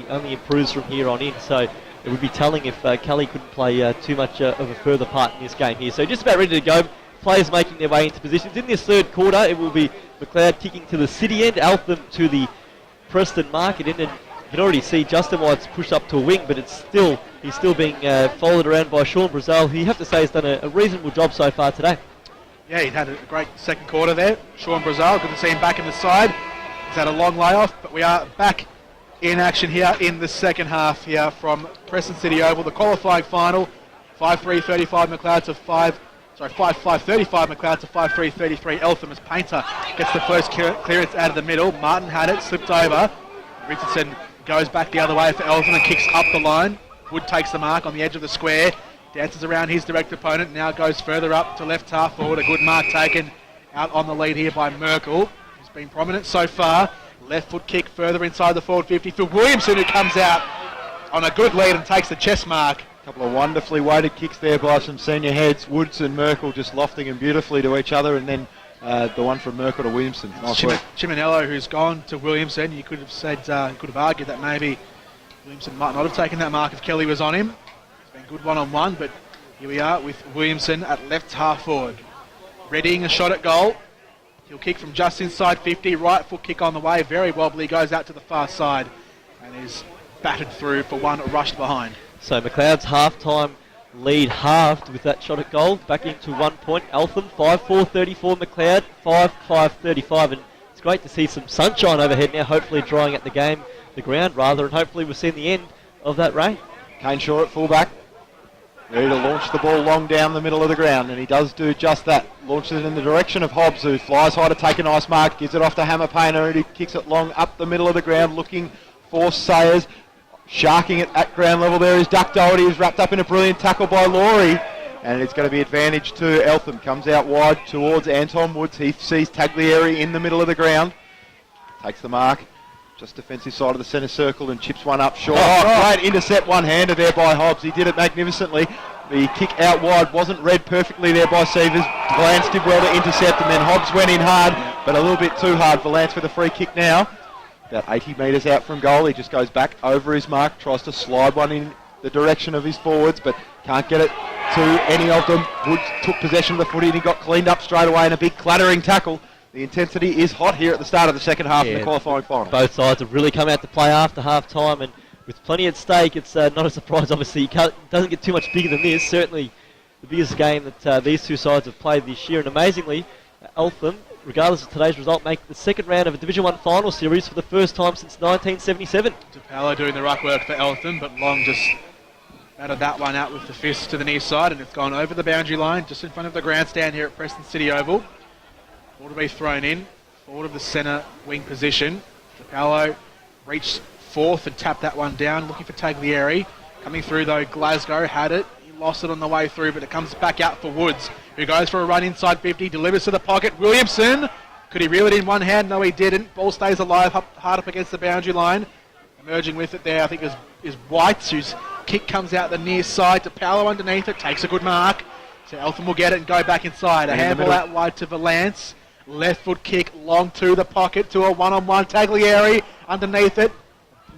only improves from here on in. So it would be telling if Kelly couldn't play too much of a further part in this game here. So just about ready to go. Players making their way into positions. In this third quarter, it will be Macleod kicking to the city end, Eltham to the Preston market end, and you can already see Justin White's pushed up to a wing, but he's still being followed around by Sean Brazil, who you have to say has done a reasonable job so far today. Yeah, he had a great second quarter there. Sean Brazil, good to see him back in the side. He's had a long layoff, but we are back in action here in the second half here from Preston City Oval, the qualifying final. 5-3-35 Macleod to 5-5-35 Macleod to 5-3-33 Eltham as Painter gets the first clearance out of the middle. Martin had it, slipped over. Richardson goes back the other way for Eltham and kicks up the line. Wood takes the mark on the edge of the square, dances around his direct opponent, now goes further up to left half forward. A good mark taken out on the lead here by Merkel, who's been prominent so far. Left foot kick further inside the forward 50 for Williamson, who comes out on a good lead and takes the chest mark. A couple of wonderfully weighted kicks there by some senior heads. Woods and Merkel just lofting them beautifully to each other, and then the one from Merkel to Williamson. Nice Chiminello, who's gone to Williamson. You could have said, could have argued that maybe Williamson might not have taken that mark if Kelly was on him. It's been good one-on-one, but here we are with Williamson at left half forward. Readying a shot at goal. He'll kick from just inside 50. Right foot kick on the way. Very wobbly. Goes out to the far side and is battered through for one rushed behind. So Macleod's half-time lead halved with that shot at goal. Back into 1 point. Eltham 5-4-34. Macleod 5-5-35. And it's great to see some sunshine overhead now, hopefully drying at the ground rather, and hopefully we've seen the end of that rain. Kane Shaw at fullback, ready to launch the ball long down the middle of the ground, and he does do just that. Launches it in the direction of Hobbs, who flies high to take a nice mark, gives it off to Hammer Painter, and he kicks it long up the middle of the ground, looking for Sayers. Sharking it at ground level there is Duck Doherty, who's wrapped up in a brilliant tackle by Laurie, and it's going to be advantage to Eltham. Comes out wide towards Anton Woods. He sees Taglieri in the middle of the ground, takes the mark, just defensive side of the centre circle, and chips one up short. Great intercept, one-hander there by Hobbs. He did it magnificently. The kick out wide wasn't read perfectly there by Sievers. Valance did well to intercept, and then Hobbs went in hard, but a little bit too hard. Valance with a free kick now. About 80 metres out from goal. He just goes back over his mark, tries to slide one in the direction of his forwards, but can't get it to any of them. Woods took possession of the footy and he got cleaned up straight away in a big clattering tackle. The intensity is hot here at the start of the second half in the qualifying final. Both sides have really come out to play after half-time, and with plenty at stake, it's not a surprise, obviously. It doesn't get too much bigger than this. Certainly the biggest game that these two sides have played this year, and amazingly, Eltham, regardless of today's result, make the second round of a Division 1 final series for the first time since 1977. DePaolo doing the ruck work for Eltham, but Long just batted that one out with the fist to the near side, and it's gone over the boundary line just in front of the grandstand here at Preston City Oval. Ball to be thrown in, forward of the centre wing position. DePaolo reached fourth and tapped that one down, looking for Taglieri. Coming through though, Glasgow had it. He lost it on the way through, but it comes back out for Woods, who goes for a run inside 50, delivers to the pocket. Williamson, could he reel it in one hand? No, he didn't. Ball stays alive, hard up against the boundary line. Emerging with it there, I think, is White, whose kick comes out the near side. DePaolo underneath it, takes a good mark. So Eltham will get it and go back inside. A handball out wide to Valance. Left foot kick long to the pocket to a one-on-one. Taglieri underneath it.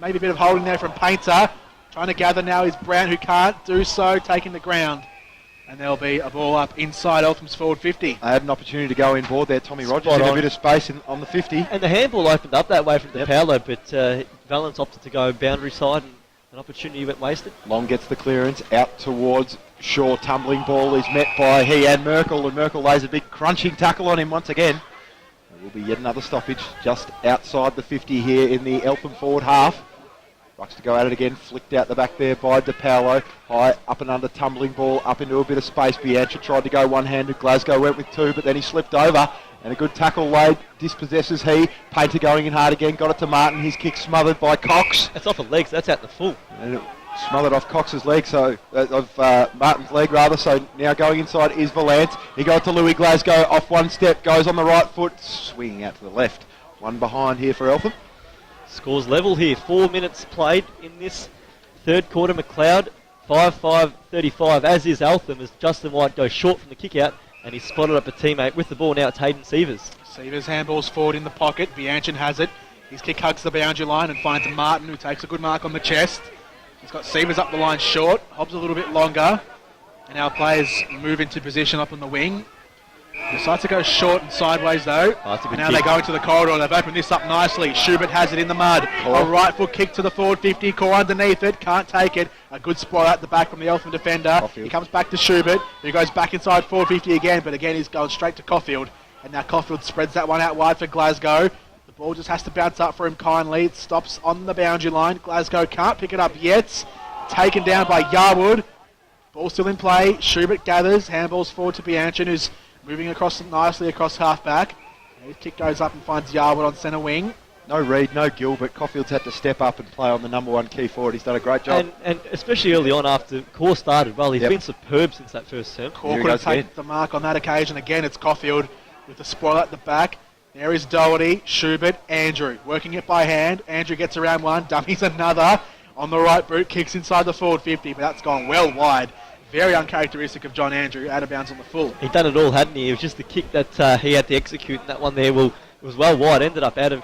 Maybe a bit of holding there from Painter. Trying to gather now is Brown, who can't do so, taking the ground. And there'll be a ball up inside Eltham's forward 50. I had an opportunity to go in board there. Tommy Rogers in a bit of space on the 50. And the handball opened up that way from DePaolo, but Valance opted to go boundary side, and an opportunity went wasted. Long gets the clearance out towards Shaw. Tumbling ball is met by he and Merkel, and Merkel lays a big crunching tackle on him once again. There will be yet another stoppage just outside the 50 here in the Eltham forward half. Rucks to go at it again, flicked out the back there by DePaolo. High up and under, tumbling ball up into a bit of space. Bianca tried to go one-handed. Glasgow went with two, but then he slipped over. And a good tackle laid, dispossesses he. Painter going in hard again, got it to Martin. His kick smothered by Cox. That's off of legs, that's out the full. And it smothered off Cox's leg, Martin's leg rather. So now going inside is Valance. He got to Louis Glasgow, off one step, goes on the right foot, swinging out to the left. One behind here for Eltham. Scores level here, 4 minutes played in this third quarter. Macleod 5-5-35, as is Eltham, as Justin White goes short from the kick out, and he's spotted up a teammate with the ball. Now it's Hayden Sievers. Sievers handballs forward in the pocket. Bianchin has it. His kick hugs the boundary line and finds Martin, who takes a good mark on the chest. He's got Sievers up the line short. Hobbs a little bit longer. And our players move into position up on the wing. Decides to go short and sideways though. And now they go into the corridor. They've opened this up nicely. Schubert has it in the mud. A right foot kick to the forward 50. Core underneath it. Can't take it. A good spot at the back from the Eltham defender. Caulfield. He comes back to Schubert, who goes back inside forward 50 again. But again, he's going straight to Caulfield. And now Caulfield spreads that one out wide for Glasgow. The ball just has to bounce up for him kindly. It stops on the boundary line. Glasgow can't pick it up yet. Taken down by Yarwood. Ball still in play. Schubert gathers. Handballs forward to Bianchin, who's moving across nicely across half-back. His kick goes up and finds Yarwood on centre wing. No Reid, no Gilbert. Caulfield's had to step up and play on the number one key forward. He's done a great job. And especially early on after Core started, well, he's Yep. been superb since that first term. Core Here he couldn't goes take again. the mark on that occasion. Again, it's Caulfield with the spoiler at the back. There is Doherty, Schubert, Andrew. Working it by hand. Andrew gets around one, dummies another. On the right boot, kicks inside the forward 50, but that's gone well wide. Very uncharacteristic of John Andrew, out of bounds on the full. He'd done it all, hadn't he? It was just the kick that he had to execute, and that one there it was well wide. Ended up out of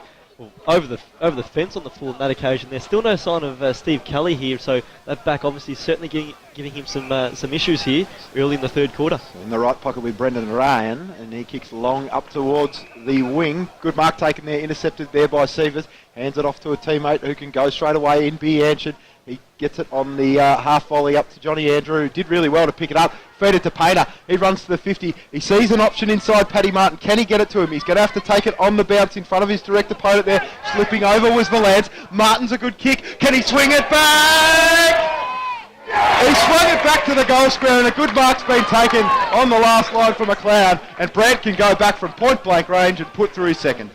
over the fence on the full on that occasion. There's still no sign of Steve Kelly here, so that back obviously certainly giving him some issues here early in the third quarter. In the right pocket with Brendan Ryan, and he kicks long up towards the wing. Good mark taken there, intercepted there by Sievers. Hands it off to a teammate who can go straight away in Bianchin. He gets it on the half volley up to Johnny Andrew, who did really well to pick it up. Feed it to Painter. He runs to the 50. He sees an option inside Paddy Martin. Can he get it to him? He's going to have to take it on the bounce in front of his direct opponent there. Slipping over was Valance. Martin's a good kick. Can he swing it back? He swung it back to the goal square, and a good mark's been taken on the last line from Macleod. And Brandt can go back from point blank range and put through his second.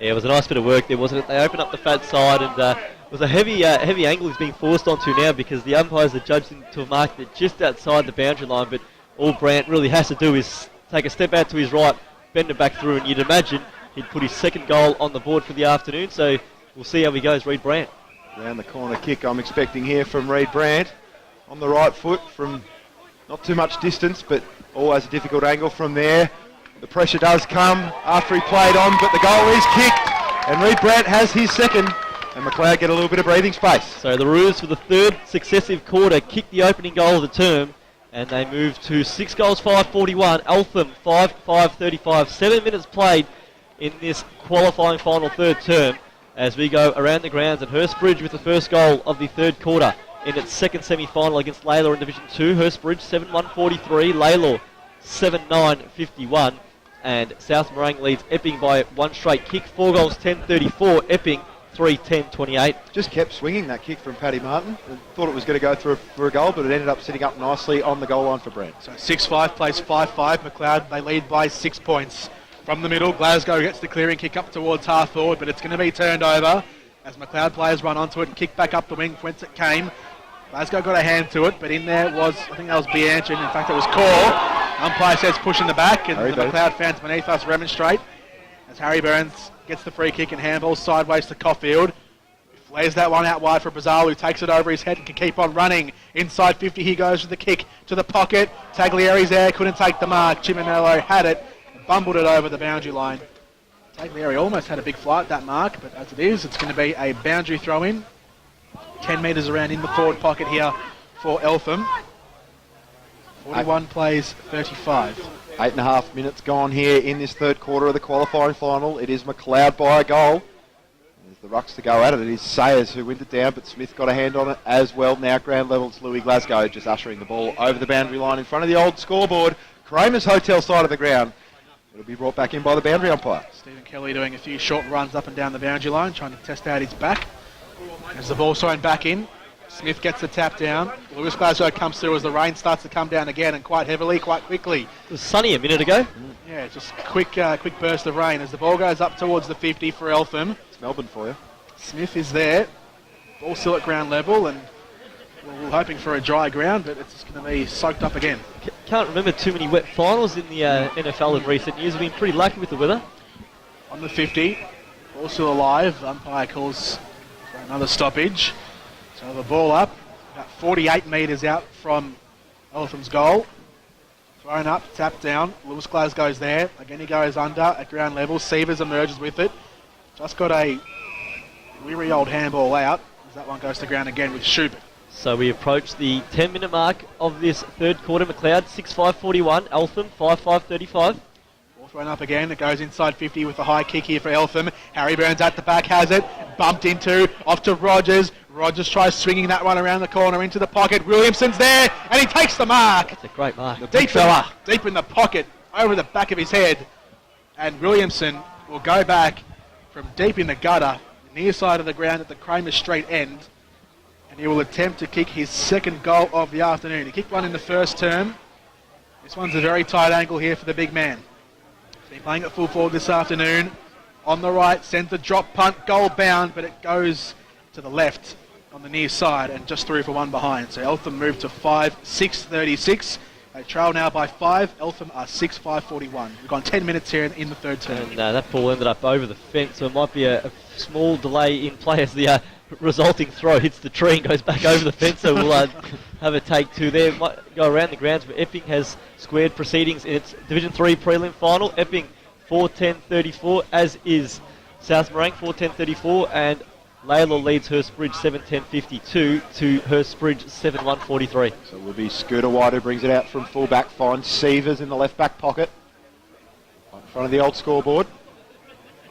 Yeah, it was a nice bit of work there, wasn't it? They opened up the fat side, and it was a heavy angle he's being forced onto now because the umpires are judging to have marked it just outside the boundary line. But all Brandt really has to do is take a step out to his right, bend it back through, and you'd imagine he'd put his second goal on the board for the afternoon. So we'll see how he goes, Reid Brandt. Round the corner kick I'm expecting here from Reid Brandt. On the right foot from not too much distance, but always a difficult angle from there. The pressure does come after he played on, but the goal is kicked, and Reid Brandt has his second, and Macleod get a little bit of breathing space. So the Roos for the third successive quarter kick the opening goal of the term, and they move to 6 goals, 5:41. Eltham 5:35. 7 minutes played in this qualifying final third term as we go around the grounds, and Hurstbridge with the first goal of the third quarter in its second semi-final against Laylaw in Division 2. Hurstbridge 7-1-43, Laylaw 7-9-51. And South Morang leads Epping by one straight kick. 4 goals, 10-34. Epping 3-10-28. Just kept swinging that kick from Paddy Martin. Thought it was going to go through for a goal, but it ended up sitting up nicely on the goal line for Brandt. So 6-5 plays 5-5. Macleod, they lead by 6 points. From the middle, Glasgow gets the clearing kick up towards half forward, but it's going to be turned over as Macleod players run onto it and kick back up the wing whence it came. Glasgow got a hand to it, but in there was, I think that was Bianchin. In fact, it was Core. Umpire says push in the back, and the Macleod fans beneath us remonstrate as Harry Burns gets the free kick and handballs sideways to Caulfield. Flares that one out wide for Brazil, who takes it over his head and can keep on running. Inside 50, he goes with the kick to the pocket. Taglieri's there, couldn't take the mark. Chiminello had it, bumbled it over the boundary line. Taglieri almost had a big flight, that mark, but as it is, it's going to be a boundary throw-in. 10 metres around in the forward pocket here for Eltham. 41 plays 35. 8.5 minutes gone here in this third quarter of the qualifying final. It is Macleod by a goal. There's the rucks to go at it. It is Sayers who wins it down, but Smith got a hand on it as well. Now ground level, it's Louis Glasgow just ushering the ball over the boundary line in front of the old scoreboard. Kramer's Hotel side of the ground. It'll be brought back in by the boundary umpire. Stephen Kelly doing a few short runs up and down the boundary line, trying to test out his back. As the ball's thrown back in, Smith gets the tap down. Lewis Glasgow comes through as the rain starts to come down again, and quite heavily, quite quickly. It was sunny a minute ago. Yeah, just quick burst of rain as the ball goes up towards the 50 for Eltham. It's Melbourne for you. Smith is there. Ball still at ground level, and we're hoping for a dry ground, but it's just going to be soaked up again. Can't remember too many wet finals in the NFL in recent years. We've been pretty lucky with the weather. On the 50, ball still alive. Umpire calls for another stoppage. So the ball up, about 48 metres out from Eltham's goal. Thrown up, tapped down. Lewis Glasgow's there. Again, he goes under at ground level. Sievers emerges with it. Just got a weary old handball out, as that one goes to ground again with Schubert. So we approach the 10-minute mark of this third quarter. Macleod 6-5-41, Eltham 5-5-35. Ball thrown up again, it goes inside 50 with a high kick here for Eltham. Harry Burns at the back has it, bumped into, off to Rogers. Rogers tries swinging that one around the corner into the pocket. Williamson's there, and he takes the mark. That's a great mark. Deep in the pocket, over the back of his head. And Williamson will go back from deep in the gutter, near side of the ground at the Kramer Street end. And he will attempt to kick his second goal of the afternoon. He kicked one in the first term. This one's a very tight angle here for the big man. He's been playing at full forward this afternoon. On the right, sends the drop punt, goal bound, but it goes to the left on the near side and just through for one behind. So Eltham moved to 5-6-36. They trail now by 5. Eltham are 6-5-41. We've gone 10 minutes here in the third term. And that ball ended up over the fence, so it might be a small delay in play as the resulting throw hits the tree and goes back over the fence. So we'll have a take two there. Might go around the grounds, but Epping has squared proceedings in its Division 3 prelim final. Epping 4-10-34, as is South Morang 4-10-34, and Layla leads Hurstbridge 7-10-52 to Hurstbridge 7-1-43. So it will be Scooter White who brings it out from fullback, finds Sievers in the left back pocket. In front of the old scoreboard.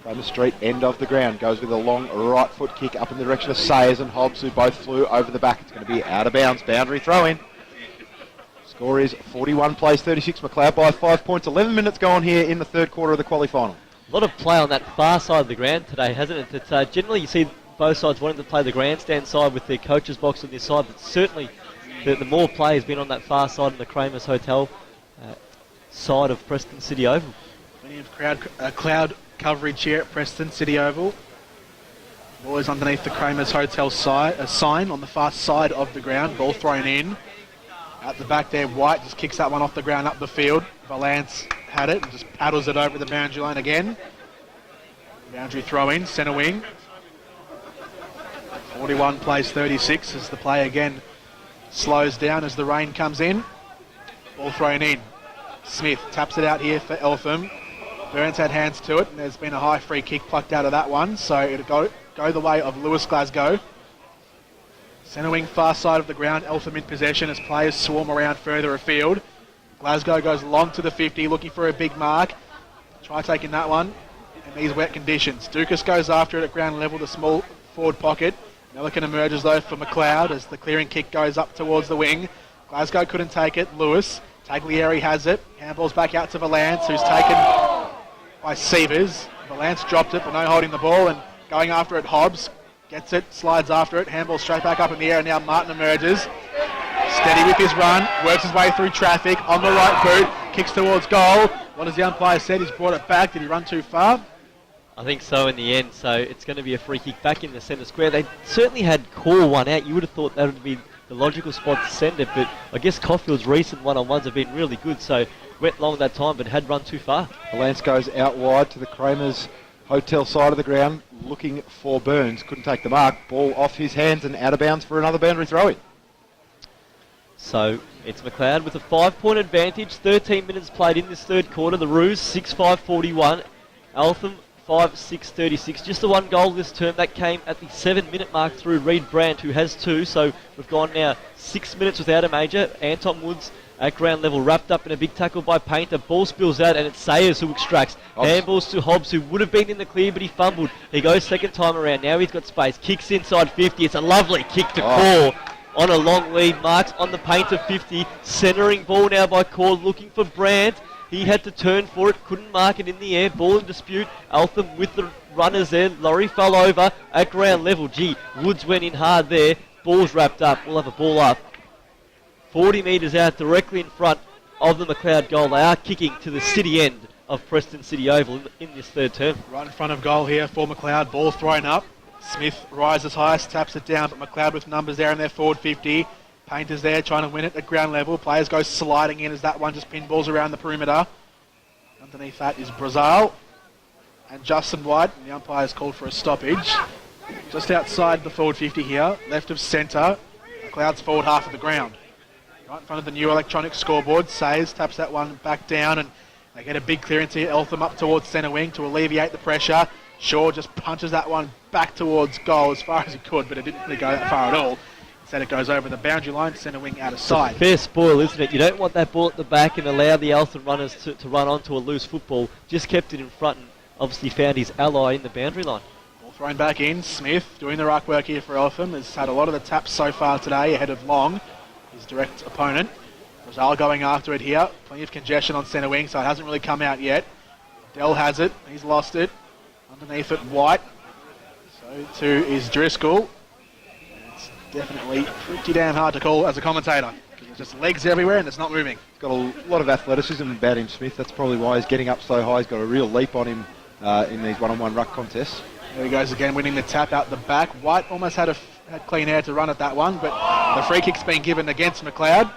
Kramer Street, end of the ground, goes with a long right foot kick up in the direction of Sayers and Hobbs, who both flew over the back. It's going to be out of bounds, boundary throw in. Score is 41 plays 36, Macleod by 5 points. 11 minutes gone here in the third quarter of the quali final. A lot of play on that far side of the ground today, hasn't it? It's, generally you see both sides wanting to play the grandstand side with their coach's box on this side, but certainly the more play has been on that far side in the Kramer's Hotel side of Preston City Oval. Plenty of cloud coverage here at Preston City Oval. Ball is underneath the Kramer's Hotel sign on the far side of the ground. Ball thrown in. At the back there, White just kicks that one off the ground up the field. Valance had it and just paddles it over the boundary line again. Boundary throw in, centre wing. 41 plays 36 as the play again slows down as the rain comes in. Ball thrown in. Smith taps it out here for Eltham. Burns had hands to it, and there's been a high free kick plucked out of that one, so it'll go the way of Lewis Glasgow. Centre wing far side of the ground, Eltham in possession as players swarm around further afield. Glasgow goes long to the 50, looking for a big mark. Try taking that one in these wet conditions. Dukas goes after it at ground level, the small forward pocket. Melican emerges though for Macleod as the clearing kick goes up towards the wing. Glasgow couldn't take it. Lewis, Taglieri has it. Handball's back out to Valance, who's taken by Sievers. Valance dropped it, but no holding the ball, and going after it, Hobbs gets it, slides after it, handball straight back up in the air, and now Martin emerges. Steady with his run, works his way through traffic, on the right boot, kicks towards goal. What has the umpire said? He's brought it back. Did he run too far? I think so in the end, so it's going to be a free kick back in the centre square. They certainly had Core one out. You would have thought that would be the logical spot to send it, but I guess Caulfield's recent one-on-ones have been really good, so went long that time, but had run too far. Valance goes out wide to the Kramer's Hotel side of the ground, looking for Burns. Couldn't take the mark. Ball off his hands and out of bounds for another boundary throw-in. So it's Macleod with a 5-point advantage. 13 minutes played in this third quarter. The Roos 6-5-41. Eltham 5-6-36. Just the one goal this term. That came at the 7-minute mark through Reed Brandt, who has 2. So we've gone now 6 minutes without a major. Anton Woods at ground level, wrapped up in a big tackle by Painter. Ball spills out and it's Sayers who extracts. Handballs to Hobbs, who would have been in the clear, but he fumbled. He goes second time around. Now he's got space. Kicks inside 50. It's a lovely kick to Core on a long lead. Marks on the Painter 50. Centering ball now by Core, looking for Brandt. He had to turn for it, couldn't mark it in the air. Ball in dispute. Eltham with the runners there. Laurie fell over at ground level. Gee, Woods went in hard there. Ball's wrapped up. We'll have a ball up 40 metres out, directly in front of the Macleod goal. They are kicking to the city end of Preston City Oval in this third term. Right in front of goal here for Macleod. Ball thrown up. Smith rises highest, taps it down, but Macleod with numbers there in their forward 50. Painter's there trying to win it at ground level. Players go sliding in as that one just pinballs around the perimeter. Underneath that is Brazil and Justin White. And the umpire's called for a stoppage. Just outside the forward 50 here, left of centre. Macleod's forward half of the ground. Right in front of the new electronic scoreboard. Sayers taps that one back down and they get a big clearance here. Eltham up towards centre wing to alleviate the pressure. Shaw just punches that one back towards goal as far as he could, but it didn't really go that far at all. Instead it goes over the boundary line, centre wing out of sight. Fair spoil, isn't it? You don't want that ball at the back and allow the Eltham runners to run onto a loose football. Just kept it in front and obviously found his ally in the boundary line. Ball thrown back in. Smith doing the ruck work here for Eltham. Has had a lot of the taps so far today ahead of Long, his direct opponent. Rosal going after it here. Plenty of congestion on centre wing, so it hasn't really come out yet. Dell has it. He's lost it. Underneath it, White. So too is Driscoll. Definitely pretty damn hard to call as a commentator because there's just legs everywhere and it's not moving. He's got a lot of athleticism about him, Smith. That's probably why he's getting up so high. He's got a real leap on him in these one-on-one ruck contests. There he goes again, winning the tap out the back. White almost had clean air to run at that one, but the free kick's been given against Macleod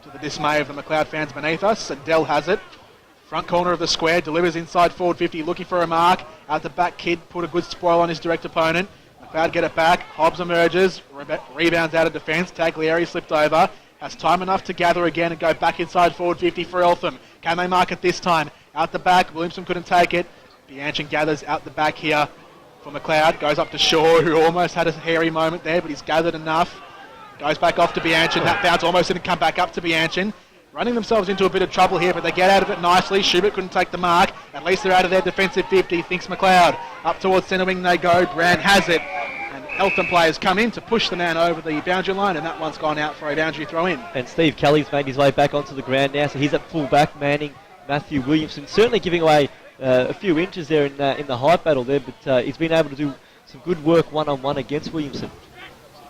to the dismay of the Macleod fans beneath us. And Dell has it. Front corner of the square, delivers inside forward 50, looking for a mark. Out the back, Kidd put a good spoil on his direct opponent. Macleod get it back. Hobbs emerges, rebounds out of defence. Taglieri slipped over. Has time enough to gather again and go back inside forward 50 for Eltham. Can they mark it this time? Out the back, Williamson couldn't take it. Bianchin gathers out the back here for Macleod. Goes up to Shaw, who almost had a hairy moment there, but he's gathered enough. Goes back off to Bianchin. That bounce almost didn't come back up to Bianchin. Running themselves into a bit of trouble here, but they get out of it nicely. Schubert couldn't take the mark. At least they're out of their defensive 50, thinks Macleod. Up towards centre wing they go. Brand has it. And Eltham players come in to push the man over the boundary line, and that one's gone out for a boundary throw in. And Steve Kelly's made his way back onto the ground now, so he's at full back, manning Matthew Williamson. Certainly giving away a few inches there in the height battle there, but he's been able to do some good work one-on-one against Williamson.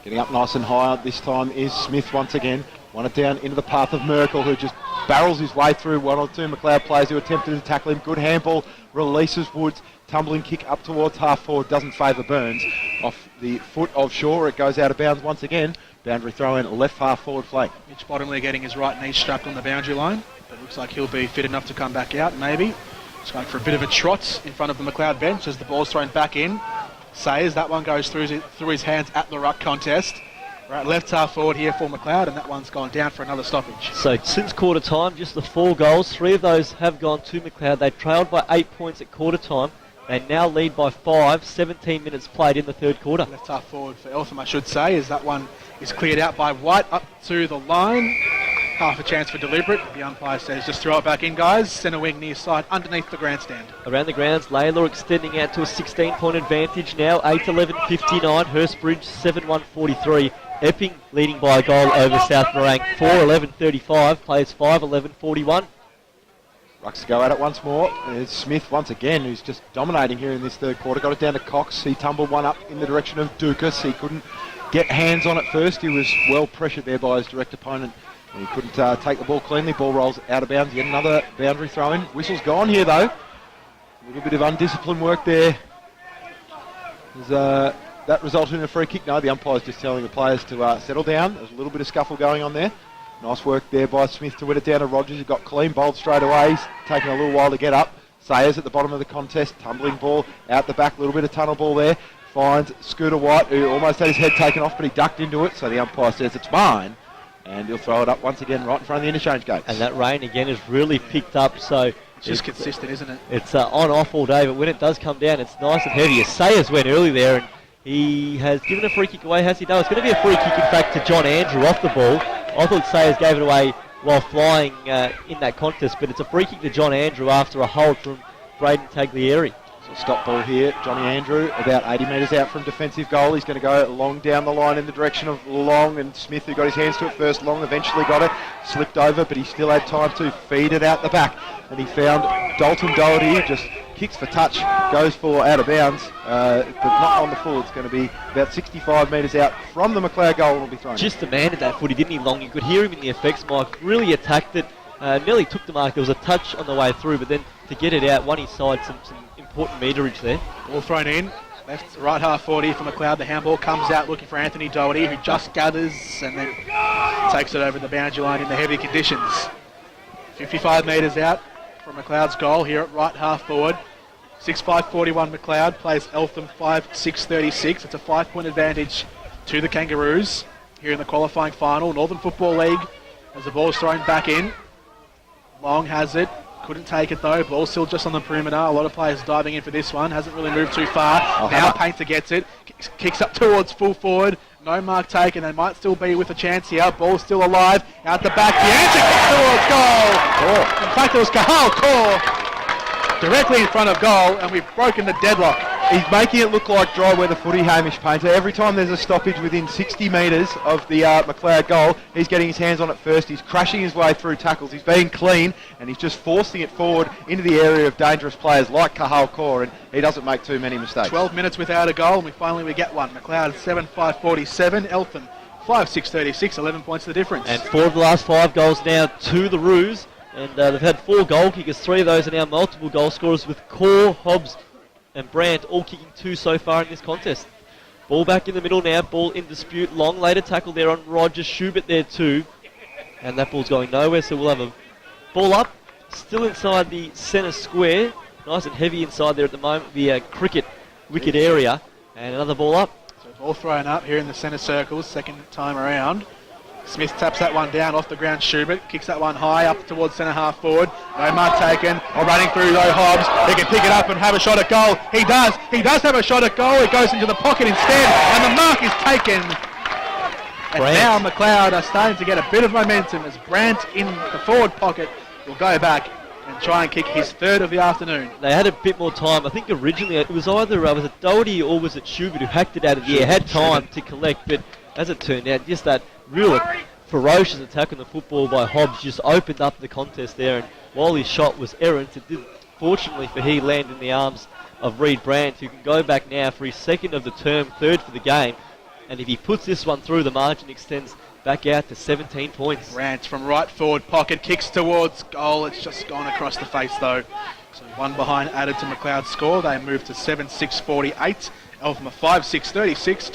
Getting up nice and high this time is Smith once again. Won it down into the path of Merkel, who just barrels his way through one or two Macleod players who attempted to tackle him. Good handball, releases Woods, tumbling kick up towards half forward, doesn't favour Burns. Off the foot of Shaw, it goes out of bounds once again. Boundary throw in, left half forward flank. Mitch Bottomley getting his right knee strapped on the boundary line, but looks like he'll be fit enough to come back out, maybe. Just going for a bit of a trot in front of the Macleod bench as the ball's thrown back in. Sayers, that one goes through his hands at the ruck contest. Right, left half forward here for Macleod, and that one's gone down for another stoppage. So since quarter time, just the 4 goals. 3 of those have gone to Macleod. They trailed by 8 points at quarter time. They now lead by 5, 17 minutes played in the third quarter. Left half forward for Eltham, I should say, as that one is cleared out by White up to the line. Half a chance for deliberate. The umpire says just throw it back in, guys. Centre wing near side underneath the grandstand. Around the grounds, Layla extending out to a 16-point advantage now. 8-11-59, Hurstbridge 7-1-43. Epping leading by a goal over South Morang. 4-11-35, plays 5-11-41. Rucks to go at it once more. There's Smith once again, who's just dominating here in this third quarter. Got it down to Cox. He tumbled one up in the direction of Dukas. He couldn't get hands on it first. He was well pressured there by his direct opponent. He couldn't take the ball cleanly. Ball rolls out of bounds. Yet another boundary throw in. Whistle's gone here though. A little bit of undisciplined work there. That resulted in a free kick. No, the umpire's just telling the players to settle down. There's a little bit of scuffle going on there. Nice work there by Smith to win it down to Rogers. He got clean, bowled straight away. He's taking a little while to get up. Sayers at the bottom of the contest. Tumbling ball out the back. A little bit of tunnel ball there. Finds Scooter White, who almost had his head taken off, but he ducked into it. So the umpire says it's mine. And he'll throw it up once again right in front of the interchange gates. And that rain again has really picked up, so it's just consistent, isn't it? It's on-off all day, but when it does come down, it's nice and heavy. Sayers went early there, and he has given a free kick away, has he? No, it's going to be a free kick, in fact, to John Andrew off the ball. I thought Sayers gave it away while flying in that contest, but it's a free kick to John Andrew after a hold from Braden Taglieri. Stop ball here, Johnny Andrew, about 80 metres out from defensive goal. He's going to go long down the line in the direction of Long and Smith, who got his hands to it first. Long eventually got it, slipped over, but he still had time to feed it out the back. And he found Dalton Doherty, just kicks for touch, goes for out of bounds, but not on the full. It's going to be about 65 metres out from the Macleod goal and will be thrown. Just demanded that footy, didn't he, Long? You could hear him in the effects mic, really attacked it, nearly took the mark. There was a touch on the way through, but then to get it out, won his side some important meterage there. Ball thrown in, left, right half 40 for Macleod. The handball comes out looking for Anthony Doherty, who just gathers and then takes it over the boundary line in the heavy conditions. 55 metres out from Macleod's goal here at right half forward. 6-5-41 Macleod plays Eltham 5-6-36. It's a 5-point advantage to the Kangaroos here in the qualifying final. Northern Football League as the ball is thrown back in. Long has it. Couldn't take it though. Ball still just on the perimeter. A lot of players diving in for this one. Hasn't really moved too far. Now Painter gets it. Kicks up towards full forward. No mark taken. They might still be with a chance here. Ball still alive. Out the back. The answer kicks towards goal. In fact, it was Kahal Kaur directly in front of goal, and we've broken the deadlock. He's making it look like dry weather footy, Hamish Painter. Every time there's a stoppage within 60 metres of the Macleod goal, he's getting his hands on it first. He's crashing his way through tackles. He's being clean, and he's just forcing it forward into the area of dangerous players like Kahal Kaur, and he doesn't make too many mistakes. 12 minutes without a goal, and we get one. Macleod 7-5-47. Eltham 5-6-36. 11 points the difference. And 4 of the last 5 goals now to the Roos. And they've had 4 goal kickers. 3 of those are now multiple goal scorers, with Kaur, Hobbs and Brandt all kicking 2 so far in this contest. Ball back in the middle now. Ball in dispute. Long later tackle there on Rogers. Schubert there too. And that ball's going nowhere, so we'll have a ball up. Still inside the centre square. Nice and heavy inside there at the moment. The cricket wicket area. And another ball up. So ball thrown up here in the centre circle. Second time around. Smith taps that one down off the ground. Schubert kicks that one high up towards centre half forward. No mark taken. Running through though Hobbs. He can pick it up and have a shot at goal. He does. He does have a shot at goal. It goes into the pocket instead, and the mark is taken. And now Macleod are starting to get a bit of momentum as Brandt in the forward pocket will go back and try and kick his 3rd of the afternoon. They had a bit more time. I think originally it was either was it Doherty or was it Schubert who hacked it out of the air. Had time to collect, but as it turned out, just that real ferocious attack on the football by Hobbs just opened up the contest there, and while his shot was errant, it did, fortunately for he, land in the arms of Reid Brandt, who can go back now for his 2nd of the term, 3rd for the game, and if he puts this one through, the margin extends back out to 17 points. Brandt from right forward pocket, kicks towards goal. It's just gone across the face though. So 1 behind added to Macleod's score. They move to 7-6-48. Eltham 5-6-36,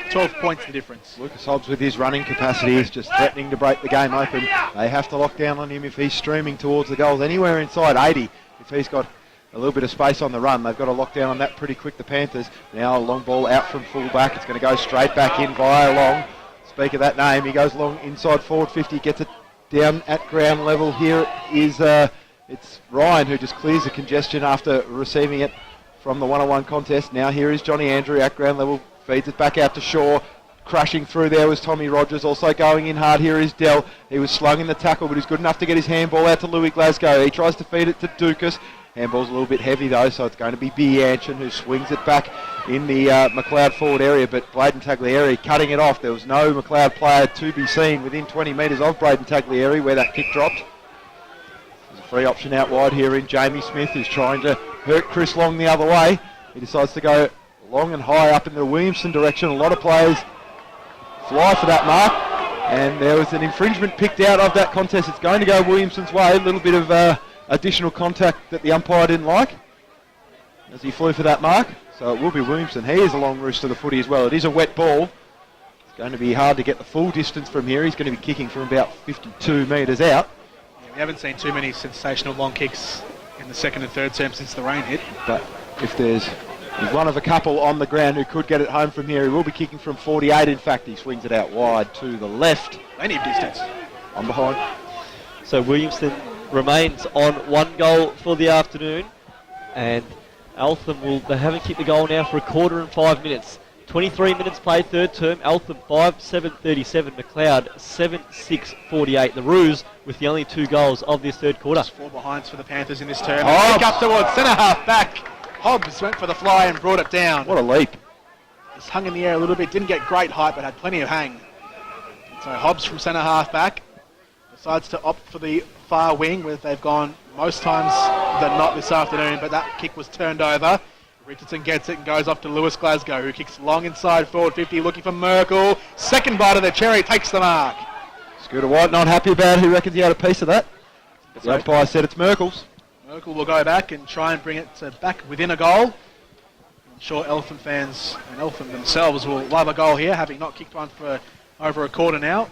12 points the difference. Lucas Hobbs with his running capacity is just threatening to break the game open. They have to lock down on him if he's streaming towards the goals. Anywhere inside 80, if he's got a little bit of space on the run, they've got to lock down on that pretty quick, the Panthers. Now a long ball out from full back. It's going to go straight back in via Long. Speak of that name, he goes long inside forward 50, gets it down at ground level. Here is it's Ryan who just clears the congestion after receiving it from the one-on-one contest. Now here is Johnny Andrew at ground level, feeds it back out to Shaw. Crashing through there was Tommy Rogers, also going in hard. Here is Dell. He was slung in the tackle, but he's good enough to get his handball out to Louis Glasgow. He tries to feed it to Dukas. Handball's a little bit heavy though, so it's going to be Bianchin who swings it back in the Macleod forward area, but Braden Taglieri cutting it off. There was no Macleod player to be seen within 20 metres of Braden Taglieri where that kick dropped. There's a free option out wide here in Jamie Smith, who's trying to hurt Chris Long the other way. He decides to go long and high up in the Williamson direction. A lot of players fly for that mark, and there was an infringement picked out of that contest. It's going to go Williamson's way. A little bit of additional contact that the umpire didn't like as he flew for that mark. So it will be Williamson. He is a long roost to the footy as well. It is a wet ball. It's going to be hard to get the full distance from here. He's going to be kicking from about 52 metres out. Yeah, we haven't seen too many sensational long kicks in the 2nd and 3rd term since the rain hit. But if there's one of a couple on the ground who could get it home from here, he will be kicking from 48. In fact, he swings it out wide to the left. Plenty of distance. On behind. So Williamson remains on 1 goal for the afternoon, and Eltham they haven't kicked the goal now for a quarter and 5 minutes. 23 minutes played, 3rd term. Eltham 5-7-37. Macleod 7-6-48. The Roos with the only 2 goals of this 3rd quarter. Just 4 behinds for the Panthers in this term. Kick up towards centre half back. Hobbs went for the fly and brought it down. What a leap. Just hung in the air a little bit. Didn't get great height, but had plenty of hang. So Hobbs from centre half back decides to opt for the far wing, where they've gone most times than not this afternoon, but that kick was turned over. Richardson gets it and goes off to Lewis Glasgow, who kicks long inside forward 50, looking for Merkel. Second bite of the cherry, takes the mark. Scooter White not happy about it. Who reckons he had a piece of that? But the umpire said it's Merkel's. Merkel will go back and try and bring it back within a goal. I'm sure Eltham fans and Eltham themselves will love a goal here, having not kicked one for over a quarter now.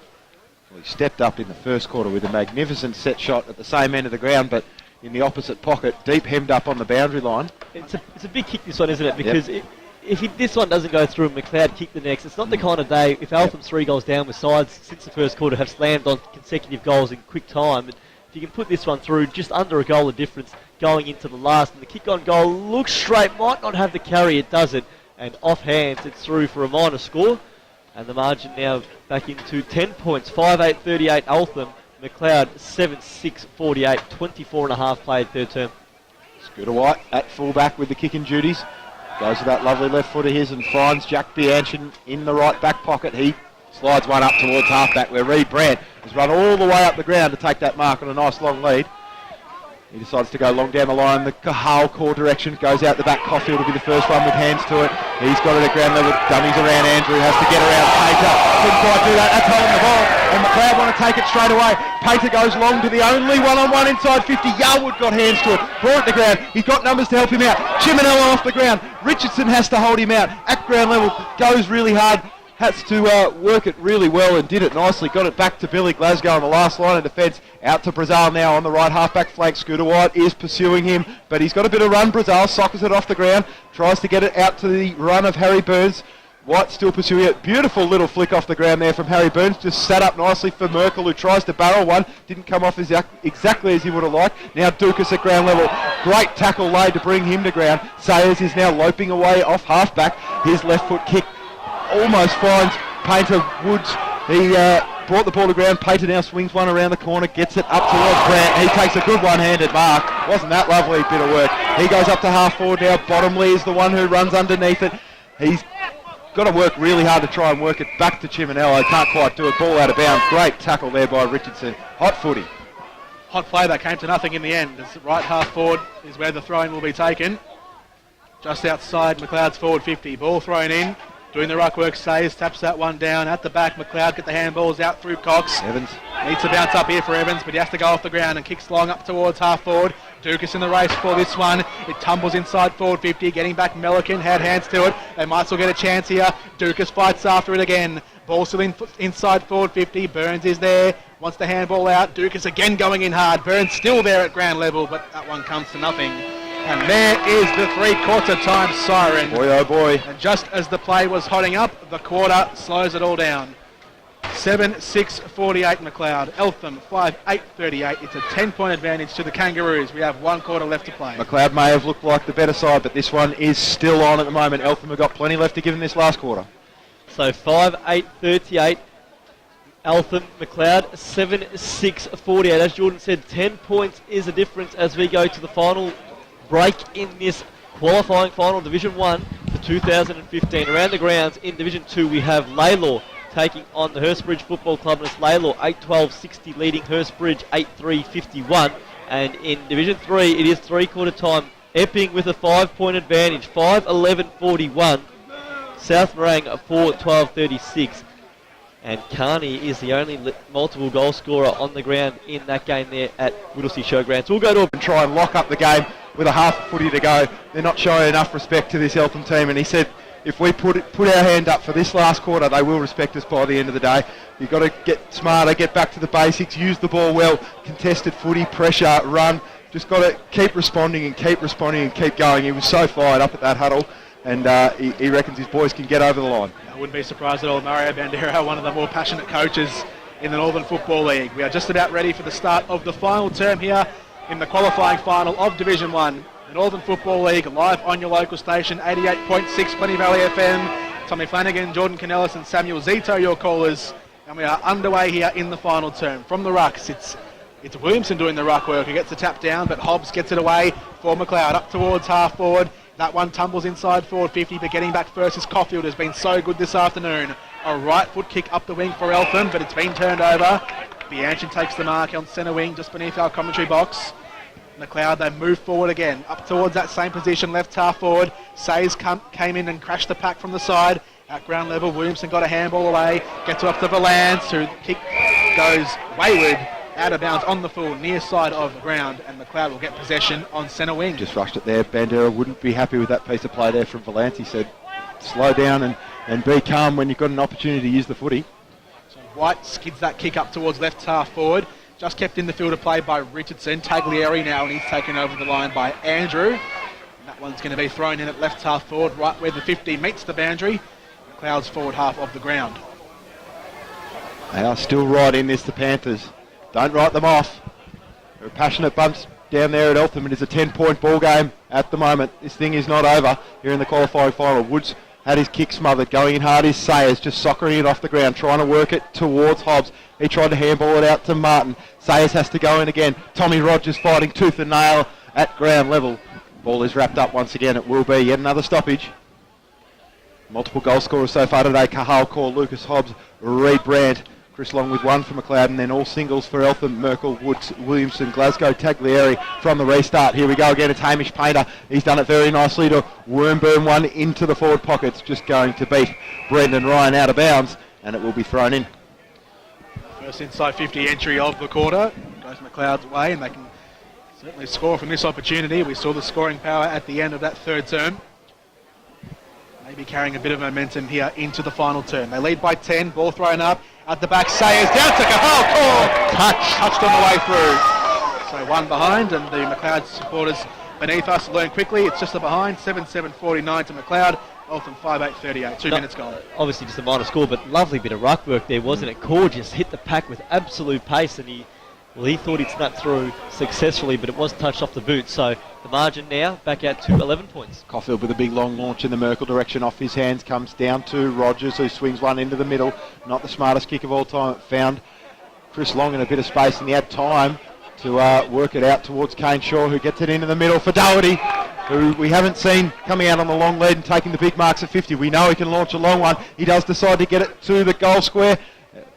Well, he stepped up in the first quarter with a magnificent set shot at the same end of the ground, but in the opposite pocket, deep hemmed up on the boundary line. It's a big kick, this one, isn't it? Because if this one doesn't go through and Macleod kick the next, it's not the kind of day, if Eltham's 3 goals down with sides since the first quarter have slammed on consecutive goals in quick time, if you can put this one through, just under a goal of difference going into the last. And the kick on goal looks straight, might not have the carry, it doesn't. And off hands, it's through for a minor score. And the margin now back into 10 points, 5-8-38 Eltham. Macleod 7-6-48, 24.5 played third term. Scooter White at fullback with the kicking duties. Goes with that lovely left foot of his and finds Jack Bianchin in the right back pocket. He slides one up towards halfback where Reed Brandt has run all the way up the ground to take that mark on a nice long lead. He decides to go long down the line, the Kahal core direction, goes out the back. Caulfield will be the first one with hands to it. He's got it at ground level, dummies around Andrew, has to get around Pater. Couldn't quite do that, that's holding the ball. And Macleod want to take it straight away. Pater goes long to the only one-on-one inside 50. Yarwood got hands to it, brought it to ground. He's got numbers to help him out. Chiminella off the ground. Richardson has to hold him out. At ground level, goes really hard. Has to work it really well and did it nicely. Got it back to Billy Glasgow on the last line of defence. Out to Brazil now on the right half-back flank. Scooter White is pursuing him, but he's got a bit of run. Brazil sockers it off the ground. Tries to get it out to the run of Harry Burns. White still pursuing it. Beautiful little flick off the ground there from Harry Burns. Just sat up nicely for Merkel, who tries to barrel one. Didn't come off exactly as he would have liked. Now Dukas at ground level. Great tackle laid to bring him to ground. Sayers is now loping away off half-back. His left foot kick almost finds Painter Woods. He brought the ball to ground. Painter now swings one around the corner, gets it up towards Grant. He takes a good one-handed mark. Wasn't that lovely bit of work? He goes up to half forward now. Bottomley is the one who runs underneath it. He's got to work really hard to try and work it back to Chiminello. Can't quite do it. Ball out of bounds. Great tackle there by Richardson. Hot footy. Hot play that came to nothing in the end. As right half forward is where the throw-in will be taken. Just outside Macleod's forward 50. Ball thrown in. Doing the ruck work, Sayers taps that one down at the back. Macleod get the handballs out through Cox. Evans needs to bounce up here for Evans, but he has to go off the ground and kicks long up towards half forward. Dukas in the race for this one. It tumbles inside forward 50, getting back Melican, had hands to it. They might still get a chance here. Dukas fights after it again. Ball still inside forward 50. Burns is there, wants the handball out. Dukas again going in hard. Burns still there at ground level, but that one comes to nothing. And there is the three-quarter time siren. Boy, oh boy. And just as the play was hotting up, the quarter slows it all down. 7-6-48 Macleod. Eltham 5-8-38. It's a 10-point advantage to the Kangaroos. We have 1 quarter left to play. Macleod may have looked like the better side, but this one is still on at the moment. Eltham have got plenty left to give in this last quarter. So 5-8-38. Eltham, Macleod 7-6-48. As Jordan said, 10 points is the difference as we go to the final break in this qualifying final, Division 1 for 2015. Around the grounds in Division 2 we have Laylaw taking on the Hurstbridge Football Club, and it's Laylaw 8-12-60 leading Hurstbridge 8-3-51. And in Division 3 it is three-quarter time. Epping with a 5-point advantage, 5-11-41. South Morang 4-12-36. And Carney is the only multiple goal scorer on the ground in that game there at Whittlesea Showgrounds. So we'll go to and try and lock up the game with a half a footy to go. They're not showing enough respect to this Eltham team, and he said if we put our hand up for this last quarter, they will respect us by the end of the day. You've got to get smarter, get back to the basics, use the ball well, contested footy, pressure, run. Just got to keep responding and keep going. He was so fired up at that huddle, and he reckons his boys can get over the line. I wouldn't be surprised at all. Mario Bandera, one of the more passionate coaches in the Northern Football League. We are just about ready for the start of the final term here in the qualifying final of Division 1. The Northern Football League, live on your local station, 88.6 Plenty Valley FM. Tommy Flanagan, Jordan Canellis and Samuel Zito, your callers. And we are underway here in the final term. From the rucks, it's Williamson doing the ruck work. He gets the tap down, but Hobbs gets it away for Macleod up towards half forward. That one tumbles inside forward 50, but getting back first is Caulfield, has been so good this afternoon. A right foot kick up the wing for Eltham, but it's been turned over. Bianchin takes the mark on centre wing, just beneath our commentary box. Macleod, they move forward again, up towards that same position, left half forward. Sayers came in and crashed the pack from the side. At ground level, Williamson got a handball away, gets it up to Valance, who kick goes wayward, out of bounds on the full, near side of the ground, and Macleod will get possession on centre wing. Just rushed it there. Bandera wouldn't be happy with that piece of play there from Valance. He said, slow down and be calm when you've got an opportunity to use the footy. So White skids that kick up towards left half forward. Just kept in the field of play by Richardson. Taglieri now, and he's taken over the line by Andrew. And that one's going to be thrown in at left half forward, right where the 50 meets the boundary. Macleod's forward half of the ground. They are still right in this, the Panthers. Don't write them off. There are passionate bunch down there at Eltham. It is a 10-point ball game at the moment. This thing is not over here in the qualifying final. Woods had his kick smothered. Going in hard is Sayers, just soccering it off the ground, trying to work it towards Hobbs. He tried to handball it out to Martin. Sayers has to go in again. Tommy Rogers fighting tooth and nail at ground level. Ball is wrapped up once again. It will be yet another stoppage. Multiple goal scorers so far today. 2ndHalf, Lucas Hobbs, Reed Brandt. Chris Long with one for Macleod, and then all singles for Eltham, Merkel, Woods, Williamson, Glasgow, Taglieri from the restart. Here we go again, it's Hamish Painter. He's done it very nicely to worm-burn one into the forward pockets, just going to beat Brendan Ryan out of bounds, and it will be thrown in. First inside 50 entry of the quarter goes Macleod's way, and they can certainly score from this opportunity. We saw the scoring power at the end of that third term. Maybe carrying a bit of momentum here into the final term. They lead by 10, ball thrown up. At the back, Sayers down to 2ndHalf. Touched on the way through. So one behind, and the Macleod supporters beneath us learn quickly. It's just a behind, 7-7-49 to Macleod. Eltham 5-8-38, 2 minutes gone. Obviously just a minor score, but lovely bit of ruck work there, wasn't it? Core just hit the pack with absolute pace, and he thought he'd snap through successfully, but it was touched off the boot. So the margin now back out to 11 points. Caulfield with a big long launch in the Merkel direction off his hands, comes down to Rogers, who swings one into the middle. Not the smartest kick of all time. Found Chris Long in a bit of space, and he had time to work it out towards Kane Shaw, who gets it into the middle for Doherty, who we haven't seen coming out on the long lead and taking the big marks at 50. We know he can launch a long one. He does decide to get it to the goal square,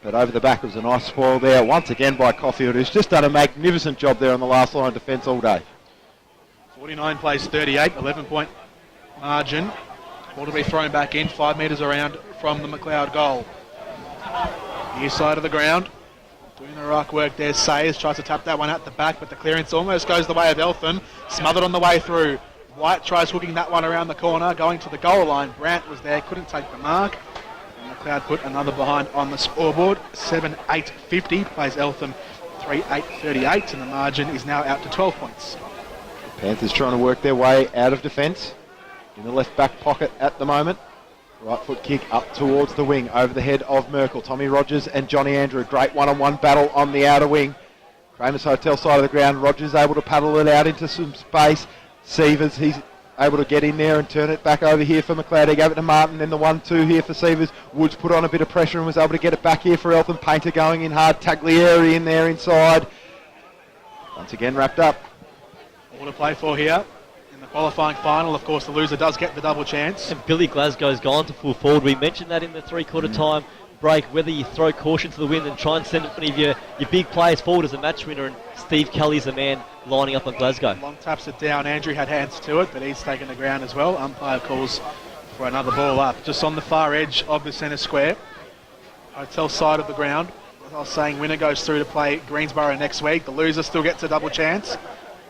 but over the back was a nice spoil there once again by Caulfield, who's just done a magnificent job there on the last line of defence all day. 49 plays 38, 11-point margin. Ball to be thrown back in, 5 metres around from the Macleod goal. Near side of the ground, doing the ruck work there. Sayers tries to tap that one out the back, but the clearance almost goes the way of Eltham. Smothered on the way through. White tries hooking that one around the corner, going to the goal line. Brandt was there, couldn't take the mark. Macleod put another behind on the scoreboard. 7-8-50 plays Eltham 3-8-38, and the margin is now out to 12 points. Panthers trying to work their way out of defence in the left back pocket at the moment. Right foot kick up towards the wing over the head of Merkel. Tommy Rogers and Johnny Andrew. Great one-on-one battle on the outer wing. Kramer's Hotel side of the ground. Rogers able to paddle it out into some space. Sievers, he's able to get in there and turn it back over here for Macleod. He gave it to Martin, then the 1-2 here for Sievers. Woods put on a bit of pressure and was able to get it back here for Eltham. Painter going in hard. Taglieri in there inside. Once again wrapped up. All to play for here in the qualifying final. Of course, the loser does get the double chance. And Billy Glasgow's gone to full forward. We mentioned that in the three-quarter time break, whether you throw caution to the wind and try and send it one of your big players forward as a match winner, and Steve Kelly's the man lining up on Glasgow. Long taps it down. Andrew had hands to it, but he's taken the ground as well. Umpire calls for another ball up. Just on the far edge of the centre square. Hotel side of the ground. As I was saying, winner goes through to play Greensborough next week. The loser still gets a double chance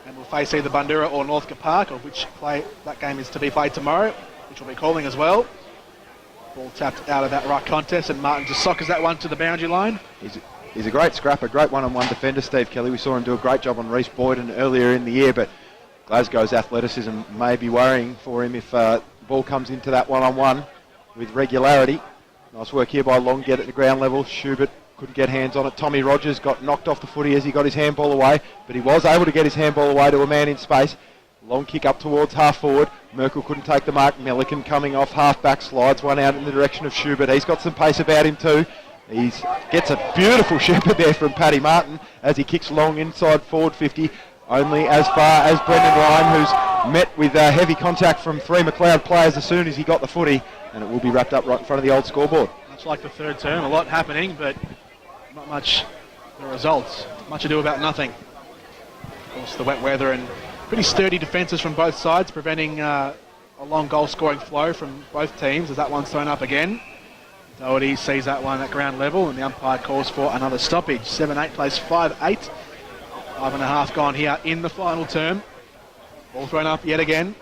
and will face either Bundoora or Northcote Park, of which that game is to be played tomorrow, which we'll be calling as well. Ball tapped out of that right contest, and Martin just soccers that one to the boundary line. He's a great scrapper, great one-on-one defender, Steve Kelly. We saw him do a great job on Reece Boyden earlier in the year, but Glasgow's athleticism may be worrying for him if the ball comes into that one-on-one with regularity. Nice work here by Long, get it to ground level. Schubert couldn't get hands on it. Tommy Rogers got knocked off the footy as he got his handball away, but he was able to get his handball away to a man in space. Long kick up towards half forward. Merkel couldn't take the mark. Milliken coming off half back, slides one out in the direction of Schubert. He's got some pace about him too. He gets a beautiful shepherd there from Paddy Martin as he kicks Long inside forward 50, only as far as Brendan Ryan, who's met with heavy contact from three Macleod players as soon as he got the footy, and it will be wrapped up right in front of the old scoreboard. Much like the third term, a lot happening, but not much the results. Much ado about nothing. Of course, the wet weather and pretty sturdy defences from both sides, preventing a long goal-scoring flow from both teams as that one's thrown up again. Doherty sees that one at ground level, and the umpire calls for another stoppage. 7-8 plays 5-8. 5.5 gone here in the final term. Ball thrown up yet again.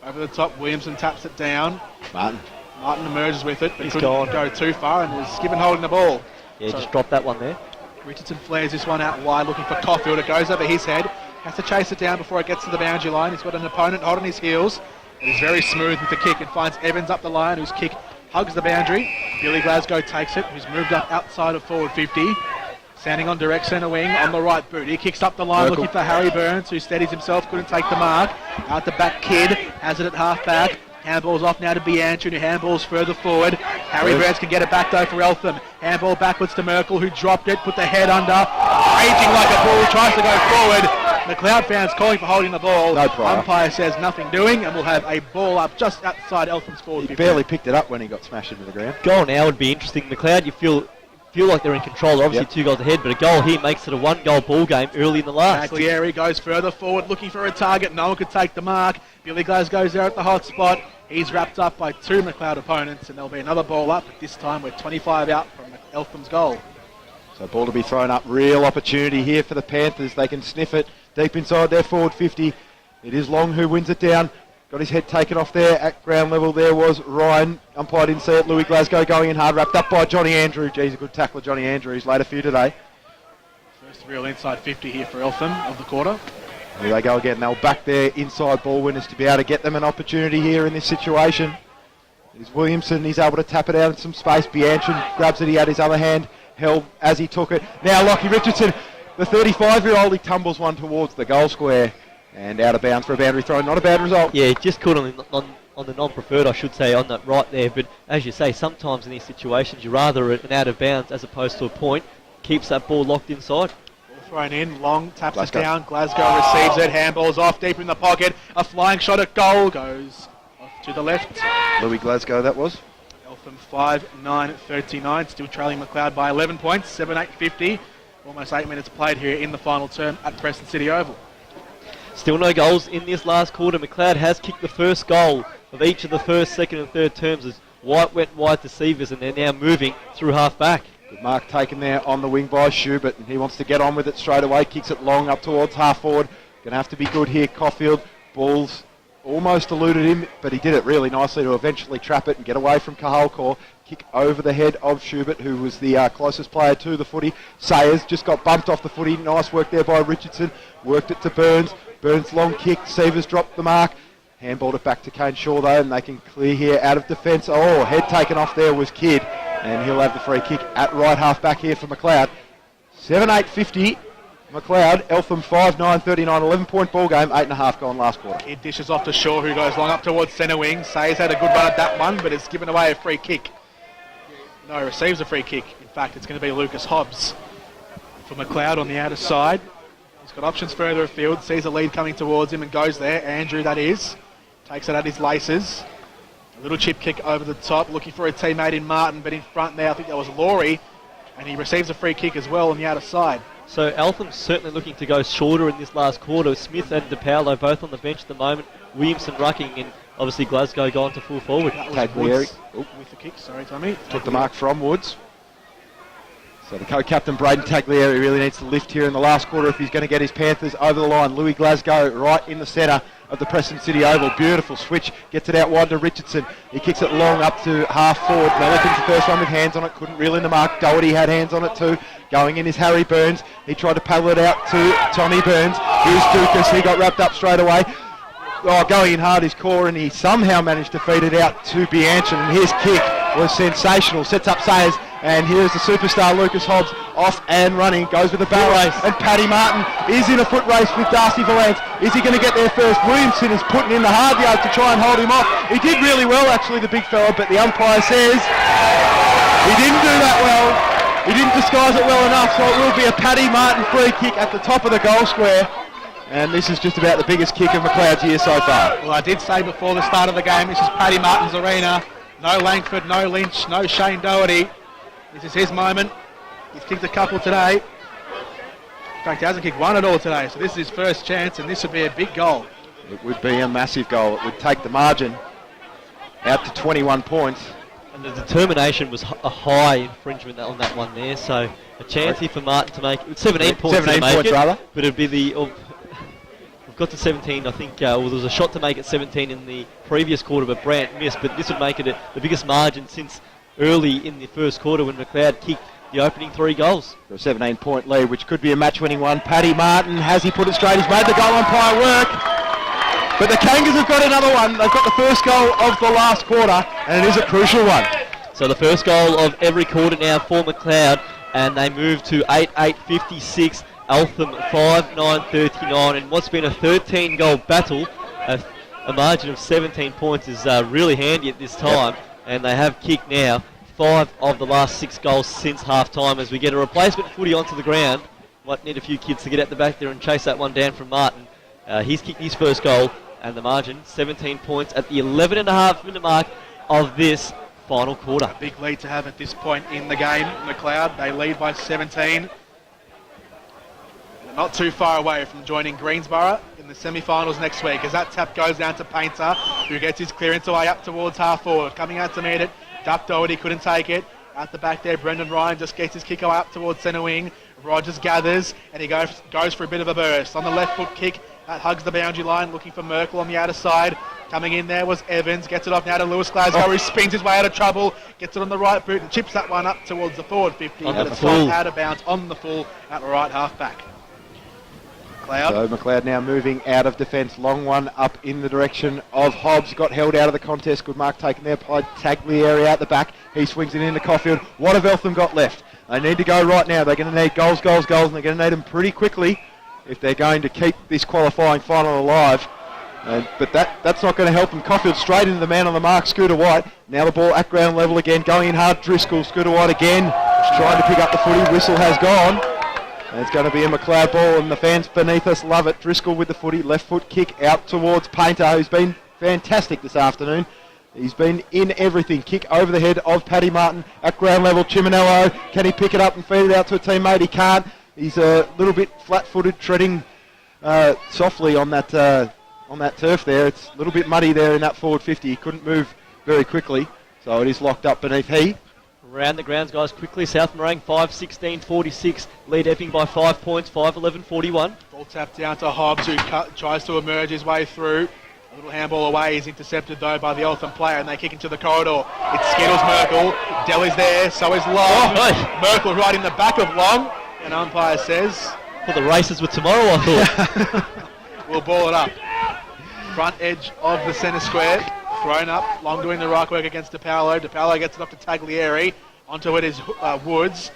Over the top, Williamson taps it down. Martin emerges with it, but couldn't go too far and was given holding the ball. Yeah, so just dropped that one there. Richardson flares this one out wide, looking for Caulfield. It goes over his head. Has to chase it down before it gets to the boundary line. He's got an opponent hot on his heels. He's very smooth with the kick and finds Evans up the line, whose kick hugs the boundary. Billy Glasgow takes it, who's moved up outside of forward 50. Standing on direct centre wing on the right boot. He kicks up the line looking for Harry Burns, who steadies himself, couldn't take the mark. Out the back, Kidd has it at half back. Handball's off now to Bianchi, who handballs further forward. Harry Burns can get it back though for Eltham. Handball backwards to Merkel, who dropped it, put the head under. Raging like a bull, tries to go forward. Macleod fans calling for holding the ball. No prior. Umpire says nothing doing, and we'll have a ball up just outside Eltham's forward. He barely picked it up when he got smashed into the ground. Goal now would be interesting. Macleod, you feel like they're in control. They're obviously 2 goals ahead, but a goal here makes it a 1-goal ball game early in the last. Macleod goes further forward looking for a target. No one could take the mark. Billy Glasgow's there at the hot spot. He's wrapped up by 2 Macleod opponents, and there'll be another ball up, but this time we're 25 out from Eltham's goal. So ball to be thrown up. Real opportunity here for the Panthers. They can sniff it deep inside their forward 50. It is Long who wins it down. Got his head taken off there at ground level. There was Ryan. Umpire didn't see it. Louis Glasgow going in hard. Wrapped up by Johnny Andrew. Geez, a good tackler, Johnny Andrew. He's laid a few today. First real inside 50 here for Eltham of the quarter. Here they go again. They'll back their inside ball winners to be able to get them an opportunity here in this situation. Here's Williamson. He's able to tap it out in some space. Bianchin grabs it. He had his other hand held as he took it. Now Lockie Richardson, the 35-year-old, he tumbles one towards the goal square and out of bounds for a boundary throw. Not a bad result. Yeah, just caught on the non-preferred, I should say, on that right there. But as you say, sometimes in these situations, you're rather an out of bounds as opposed to a point. Keeps that ball locked inside. Thrown in, Long taps it down, Glasgow receives it, handball's off deep in the pocket, a flying shot at goal, goes off to the left. Louis Glasgow that was. Eltham 5-9-39, still trailing Macleod by 11 points, 7-8-50, almost 8 minutes played here in the final term at Preston City Oval. Still no goals in this last quarter. Macleod has kicked the first goal of each of the first, second and third terms as White went wide to Seavers, and they're now moving through half back. Good mark taken there on the wing by Schubert, and he wants to get on with it straight away. Kicks it long up towards half forward. Going to have to be good here. Caulfield, balls almost eluded him, but he did it really nicely to eventually trap it and get away from Cahalcor. Kick over the head of Schubert, who was the closest player to the footy. Sayers just got bumped off the footy. Nice work there by Richardson. Worked it to Burns. Burns long kick. Seavers dropped the mark. Handballed it back to Kane Shaw though, and they can clear here out of defence. Oh, head taken off there was Kidd, and he'll have the free kick at right half back here for Macleod. 7-8-50. Macleod, Eltham 5-9-39, 11-point ball game, 8.5 gone last quarter. Kidd dishes off to Shaw, who goes long up towards centre wing. Sayers had a good run at that one, but has given away a free kick. No, receives a free kick. In fact, it's going to be Lucas Hobbs for Macleod on the outer side. He's got options further afield, sees a lead coming towards him and goes there. Andrew, that is. Takes it at his laces. A little chip kick over the top, looking for a teammate in Martin, but in front there, I think that was Laurie, and he receives a free kick as well on the outer side. So Eltham's certainly looking to go shorter in this last quarter. Smith and DePaulo both on the bench at the moment. Williamson rucking, and obviously Glasgow gone to full forward. That was Woods with the kick, sorry Tommy. Took the mark from Woods. So the co-captain Braden Taglieri really needs to lift here in the last quarter if he's going to get his Panthers over the line. Louis Glasgow right in the centre of the Preston City Oval. Beautiful switch. Gets it out wide to Richardson. He kicks it long up to half forward. Melican's the first one with hands on it. Couldn't reel in the mark. Doherty had hands on it too. Going in is Harry Burns. He tried to paddle it out to Tommy Burns. Here's Dukas. He got wrapped up straight away. Oh, going in hard is Core, and he somehow managed to feed it out to Bianchin, and his kick was sensational. Sets up Sayers, and here's the superstar Lucas Hobbs off and running. Goes with the barrel race, and Paddy Martin is in a foot race with Darcy Valance. Is he going to get there first? Williamson is putting in the hard yards to try and hold him off. He did really well, actually, the big fella, but the umpire says he didn't do that well. He didn't disguise it well enough, so it will be a Paddy Martin free kick at the top of the goal square. And this is just about the biggest kick of Macleod's year so far. Well, I did say before the start of the game, this is Paddy Martin's arena. No Langford, no Lynch, no Shane Doherty. This is his moment. He's kicked a couple today. In fact, he hasn't kicked one at all today, so this is his first chance, and this would be a big goal. It would be a massive goal. It would take the margin out to 21 points. And the determination was a high infringement on that one there, so a chance here for Martin to make it. 17 points 17 to make points it, rather. but it'd be the... we've got to 17, I think. Well, there was a shot to make it 17 in the previous quarter, but Brandt missed. But this would make it the biggest margin since early in the first quarter when Macleod kicked the opening 3 goals. For a 17-point lead, which could be a match-winning one. Paddy Martin, has he put it straight? He's made the goal umpire work. But the Kangas have got another one. They've got the first goal of the last quarter, and it is a crucial one. So the first goal of every quarter now for Macleod. and they move to 8-8-56. Eltham 5-9-39, and what's been a 13-goal battle, a margin of 17 points is really handy at this time, and they have kicked now 5 of the last 6 goals since half-time as we get a replacement footy onto the ground. Might need a few kids to get out the back there and chase that one down from Martin. He's kicked his first goal, and the margin 17 points at the 11.5-minute mark of this final quarter. A big lead to have at this point in the game. Macleod, they lead by 17. Not too far away from joining Greensborough in the semi-finals next week as that tap goes down to Painter, who gets his clearance away up towards half forward. Coming out to meet it, Duck Doherty couldn't take it. At the back there, Brendan Ryan just gets his kick away up towards centre wing. Rogers gathers and he goes for a bit of a burst. On the left foot kick, that hugs the boundary line, looking for Merkel on the outer side. Coming in there was Evans, gets it off now to Lewis Glasgow, who spins his way out of trouble, gets it on the right boot and chips that one up towards the forward 50. But it's gone out of bounds on the full at the right half back. So Macleod now moving out of defence. Long one up in the direction of Hobbs. Got held out of the contest. Good mark taken there by Taglieri out the back. He swings it into Caulfield. What have Eltham got left? They need to go right now. They're going to need goals, and they're going to need them pretty quickly if they're going to keep this qualifying final alive. But that's not going to help them. Caulfield straight into the man on the mark, Scooter White. Now the ball at ground level again, going in hard. Driscoll, Scooter White again, trying to pick up the footy. Whistle has gone. And it's going to be a Macleod ball, and the fans beneath us love it. Driscoll with the footy, left foot kick out towards Painter, who's been fantastic this afternoon. He's been in everything. Kick over the head of Paddy Martin at ground level. Chiminello, can he pick it up and feed it out to a teammate? He can't. He's a little bit flat-footed, treading softly on that turf there. It's a little bit muddy there in that forward 50. He couldn't move very quickly, so it is locked up beneath he. Around the grounds, guys, quickly. South Morang 5-16-46. Lead Epping by 5 points, 5-11-41. Ball tapped down to Hobbs, who tries to emerge his way through. A little handball away. He's intercepted, though, by the Eltham player, and they kick into the corridor. It skittles Merkel. Dell is there, so is Long. Oh, Merkel right in the back of Long, and umpire says... Well, the races were tomorrow, I thought. We'll ball it up. Front edge of the centre square. Thrown up. Long doing the right work against DePaolo. DePaolo gets it off to Taglieri. Onto it is Woods.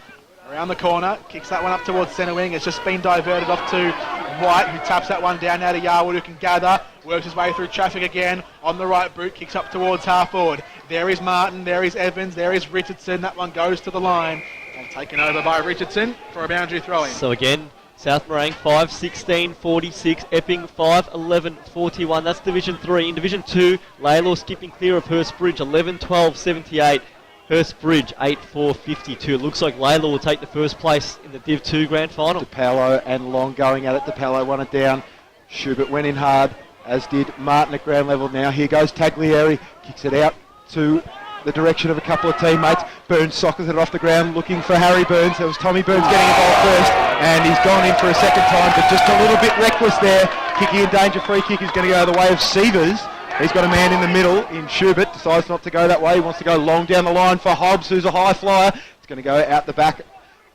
Around the corner. Kicks that one up towards centre wing. It's just been diverted off to White, who taps that one down now to Yarwood, who can gather. Works his way through traffic again. On the right boot. Kicks up towards half forward. There is Martin. There is Evans. There is Richardson. That one goes to the line. And taken over by Richardson for a boundary throw-in. So again, South Morang 5-16-46, Epping 5-11-41. That's Division 3. In Division 2, Laylaw skipping clear of Hurstbridge 11-12-78. Hurstbridge 8-4-52. Looks like Laylaw will take the first place in the Div 2 grand final. DePaolo and Long going at it. DePaolo won it down. Schubert went in hard, as did Martin at ground level. Now here goes Taglieri. Kicks it out to the direction of a couple of teammates. Burns sockers it off the ground looking for Harry Burns. There was Tommy Burns getting involved first, and he's gone in for a second time, but just a little bit reckless there. Kicking in danger. Free kick is going to go the way of Sievers. He's got a man in the middle in Schubert. Decides not to go that way. He wants to go long down the line for Hobbs, who's a high flyer. It's going to go out the back.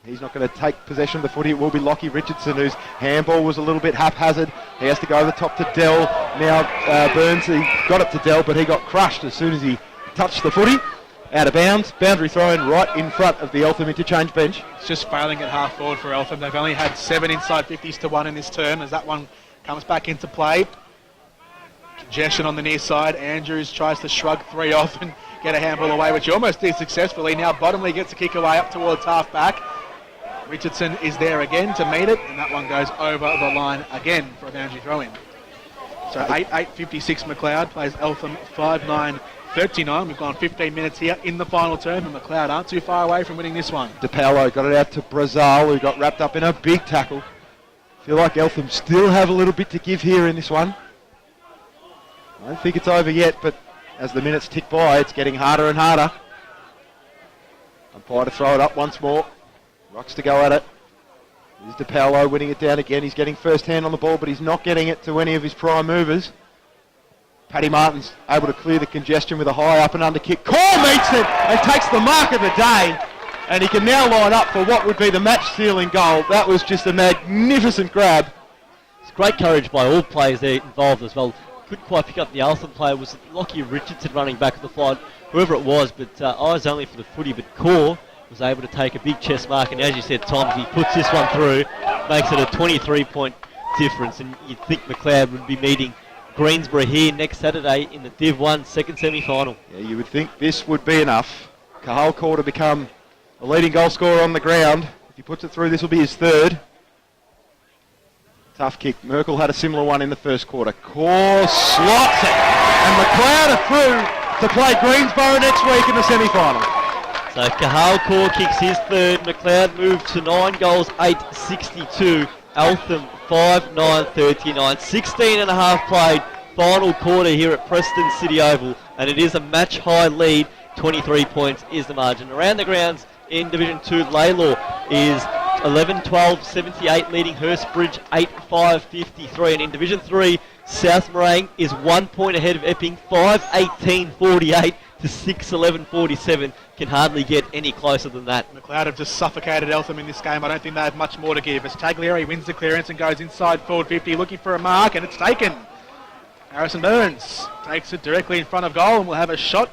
He's not going to take possession of the footy. It will be Lockie Richardson, whose handball was a little bit haphazard. He has to go over the top to Dell. Now Burns, he got it to Dell, but he got crushed as soon as he touched the footy. Out of bounds, boundary throw-in right in front of the Eltham interchange bench. It's just failing at half forward for Eltham. They've only had 7 inside 50s to 1 in this term as that one comes back into play. Congestion on the near side. Andrews tries to shrug 3 off and get a handball away, which he almost did successfully. Now Bottomley gets a kick away up towards half back. Richardson is there again to meet it, and that one goes over the line again for a boundary throw-in. So 8-8-56 Macleod plays Eltham 5-9-39. We've gone 15 minutes here in the final term, and Macleod aren't too far away from winning this one. DePaolo got it out to Brazil, who got wrapped up in a big tackle. Feel like Eltham still have a little bit to give here in this one. I don't think it's over yet, but as the minutes tick by, it's getting harder and harder. Umpire to throw it up once more. Rocks to go at it. Here's DePaolo winning it down again. He's getting first hand on the ball, but he's not getting it to any of his prime movers. Paddy Martin's able to clear the congestion with a high up and under kick. Core meets it and takes the mark of the day. And he can now line up for what would be the match-sealing goal. That was just a magnificent grab. It's great courage by all players there involved as well. Couldn't quite pick up the Eltham player. Was Lockie Richardson running back at the flight, whoever it was, but eyes only for the footy. But Core was able to take a big chest mark, and as you said, Tom, if he puts this one through, makes it a 23-point difference, and you'd think Macleod would be meeting Greensboro here next Saturday in the DIV1 second semi-final. Yeah, you would think this would be enough. Cahalcor to become the leading goal scorer on the ground. If he puts it through, this will be his third. Tough kick. Merkel had a similar one in the first quarter. Core slots it. And Macleod are through to play Greensboro next week in the semi-final. So Cahalcor kicks his third. Macleod moved to 9 goals, 8-62. Eltham 5-9-39. 16 and a half played. Final quarter here at Preston City Oval. And it is a match high lead. 23 points is the margin. Around the grounds in Division 2, Laylaw is 11-12-78, leading Hurstbridge 8-5-53. And in Division 3, South Morang is 1 point ahead of Epping, 5-18-48 to 6-11-47. Can hardly get any closer than that. Macleod have just suffocated Eltham in this game. I don't think they have much more to give. As Taglieri wins the clearance and goes inside forward 50, looking for a mark, and it's taken. Harrison Burns takes it directly in front of goal and will have a shot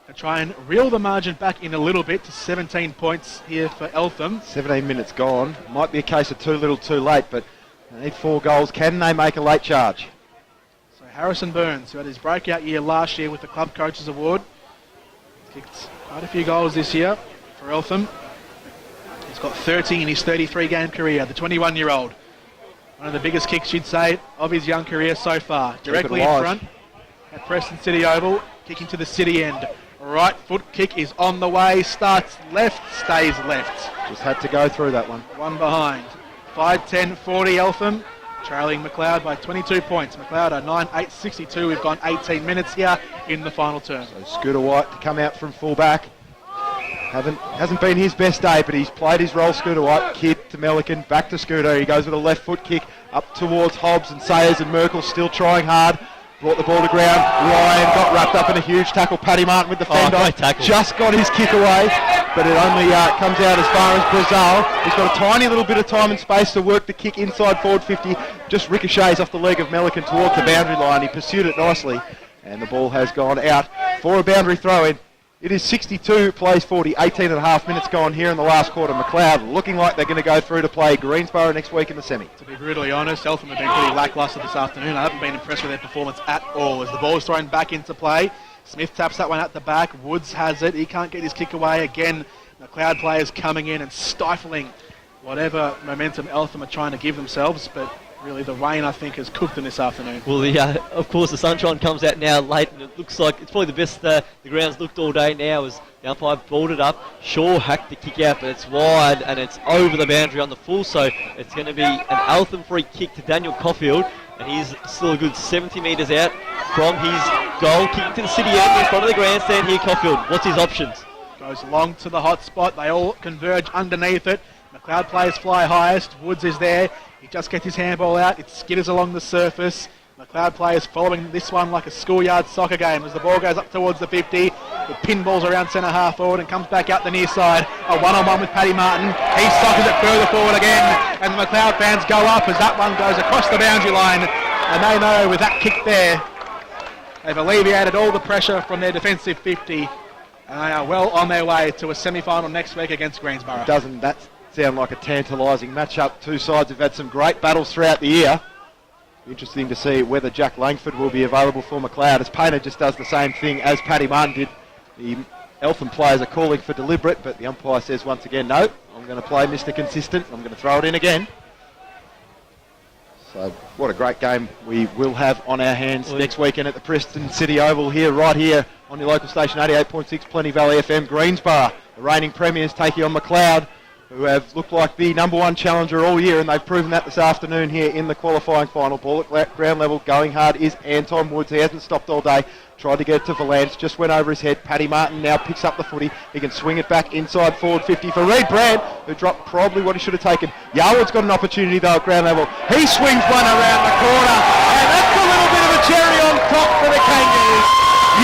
to try and reel the margin back in a little bit to 17 points here for Eltham. 17 minutes gone. Might be a case of too little too late, but they need 4 goals. Can they make a late charge? So Harrison Burns, who had his breakout year last year with the Club Coaches Award, kicked quite a few goals this year for Eltham. He's got 30 in his 33-game career, the 21-year-old. One of the biggest kicks, you'd say, of his young career so far. Directly in front at Preston City Oval, kicking to the city end. Right foot kick is on the way, starts left, stays left. Just had to go through that one. One behind. 5-10-40 Eltham, trailing Macleod by 22 points. Macleod are 9-8-62. We've gone 18 minutes here in the final term. So Scooter White to come out from full back. Hasn't been his best day, but he's played his role, Scooter White. Kid to Melican, back to Scooter. He goes with a left foot kick up towards Hobbs and Sayers, and Merkel still trying hard. Brought the ball to ground. Ryan got wrapped up in a huge tackle. Paddy Martin with the fend off. Just got his kick away, but it only comes out as far as Brazil. He's got a tiny little bit of time and space to work the kick inside forward 50. Just ricochets off the leg of Melican towards the boundary line. He pursued it nicely, and the ball has gone out for a boundary throw-in. It is 62 plays 40, 18 and a half minutes gone here in the last quarter. Macleod looking like they're going to go through to play Greensboro next week in the semi. To be brutally honest, Eltham have been pretty lacklustre this afternoon. I haven't been impressed with their performance at all. As the ball is thrown back into play, Smith taps that one at the back. Woods has it. He can't get his kick away. Again, Macleod players coming in and stifling whatever momentum Eltham are trying to give themselves, but really the rain, I think, has cooked them this afternoon. Well, of course, the sunshine comes out now late, and it looks like it's probably the best the ground's looked all day now as the umpire balled it up. Shaw hacked the kick out, but it's wide, and it's over the boundary on the full, so it's going to be an Eltham free kick to Daniel Caulfield, and he's still a good 70 metres out from his goal, kicking to the city end in front of the grandstand here. Caulfield, what's his options? Goes long to the hot spot. They all converge underneath it. Macleod players fly highest. Woods is there. He just gets his handball out. It skitters along the surface. Macleod players following this one like a schoolyard soccer game as the ball goes up towards the 50. It pinballs around centre half forward and comes back out the near side. A one-on-one with Paddy Martin. He sockers it further forward again. And the Macleod fans go up as that one goes across the boundary line. And they know with that kick there, they've alleviated all the pressure from their defensive 50. And they are well on their way to a semi-final next week against Greensboro. Doesn't that sound like a tantalising matchup? Two sides have had some great battles throughout the year. Interesting to see whether Jack Langford will be available for Macleod, as Painter just does the same thing as Paddy Martin did. The Eltham players are calling for deliberate, but the umpire says once again, no, I'm going to play Mr. Consistent. I'm going to throw it in again. So what a great game we will have on our hands next weekend at the Preston City Oval here, right here on your local station, 88.6 Plenty Valley FM. Greensboro, the reigning premiers, taking on Macleod, who have looked like the number one challenger all year, and they've proven that this afternoon here in the qualifying final. Ball at ground level, going hard is Anton Woods. He hasn't stopped all day. Tried to get it to Valance, just went over his head. Paddy Martin now picks up the footy. He can swing it back inside forward 50 for Reid Brand, who dropped probably what he should have taken. Yarwood's got an opportunity though at ground level. He swings one around the corner, and that's a little bit of a cherry on top for the Kangaroos.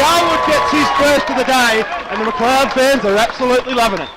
Yarwood gets his first of the day, and the Macleod fans are absolutely loving it.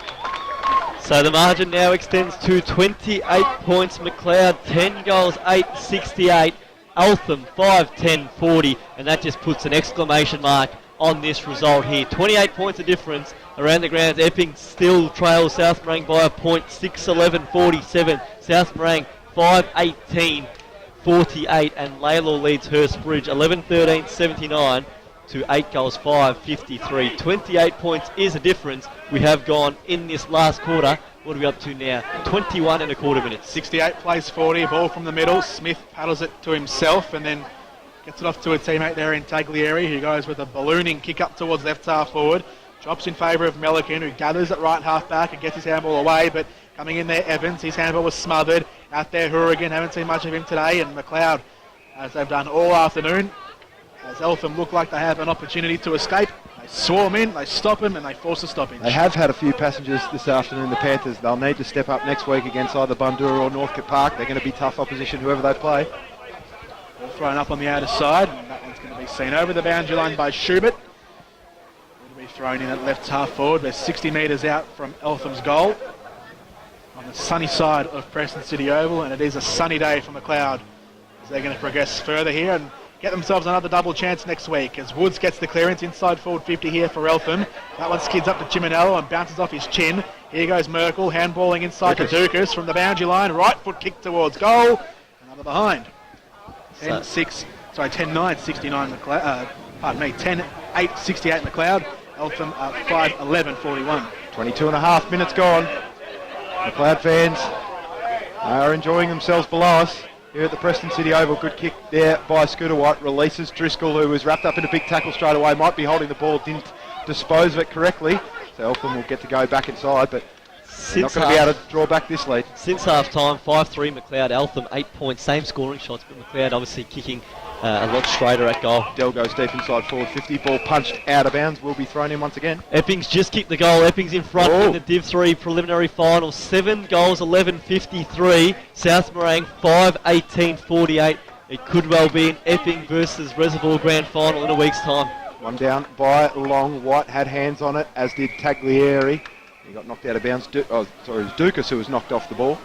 So the margin now extends to 28 points. Macleod 10 goals, 8-68. Eltham 5-10-40, and that just puts an exclamation mark on this result here. 28 points of difference around the grounds. Epping still trails South Morang by a point, 6-11-47. South Morang 5-18-48, and Laylaw leads Hurst Bridge 11-13-79 to 8 goals, 5-53. 28 points is a difference. We have gone in this last quarter. What are we up to now? 21 and a quarter minutes. 68 plays 40, ball from the middle. Smith paddles it to himself and then gets it off to a teammate there in Taglieri, who goes with a ballooning kick up towards left half forward. Drops in favour of Melican, who gathers at right half back and gets his handball away, but coming in there, Evans, his handball was smothered. Out there, Hourigan, haven't seen much of him today, and Macleod, as they've done all afternoon, as Eltham look like they have an opportunity to escape. They swarm in, they stop him, and they force a stoppage. They have had a few passengers this afternoon, the Panthers. They'll need to step up next week against either Bundoora or Northcote Park. They're going to be tough opposition, whoever they play. Ball thrown up on the outer side, and that one's going to be seen over the boundary line by Schubert. It'll be thrown in at left half forward. They're 60 metres out from Eltham's goal on the sunny side of Preston City Oval, and it is a sunny day for Macleod as they're going to progress further here and get themselves another double chance next week as Woods gets the clearance inside forward 50 here for Eltham. That one skids up to Chiminello and bounces off his chin. Here goes Merkel, handballing inside to Dukas from the boundary line. Right foot kick towards goal. Another behind. 10-9, 69 Macleod. 10-8, 68 Macleod. Eltham 5-11, 41. 22 and a half minutes gone. Macleod fans are enjoying themselves below us here at the Preston City Oval. Good kick there by Scooter White. Releases Driscoll, who was wrapped up in a big tackle straight away. Might be holding the ball, didn't dispose of it correctly. So Eltham will get to go back inside, but they're not going to be able to draw back this lead. Since half time, 5-3 Macleod. Eltham 8 points, same scoring shots, but Macleod obviously kicking a lot straighter at goal. Dell goes deep inside forward 50. Ball punched out of bounds. Will be thrown in once again. Epping's just kicked the goal. Epping's in front in the Div 3 preliminary final. 7 goals, 11-53. South Morang 5-18-48. It could well be an Epping versus Reservoir grand final in a week's time. One down by Long. White had hands on it, as did Taglieri. He got knocked out of bounds. It was Dukas who was knocked off the ball.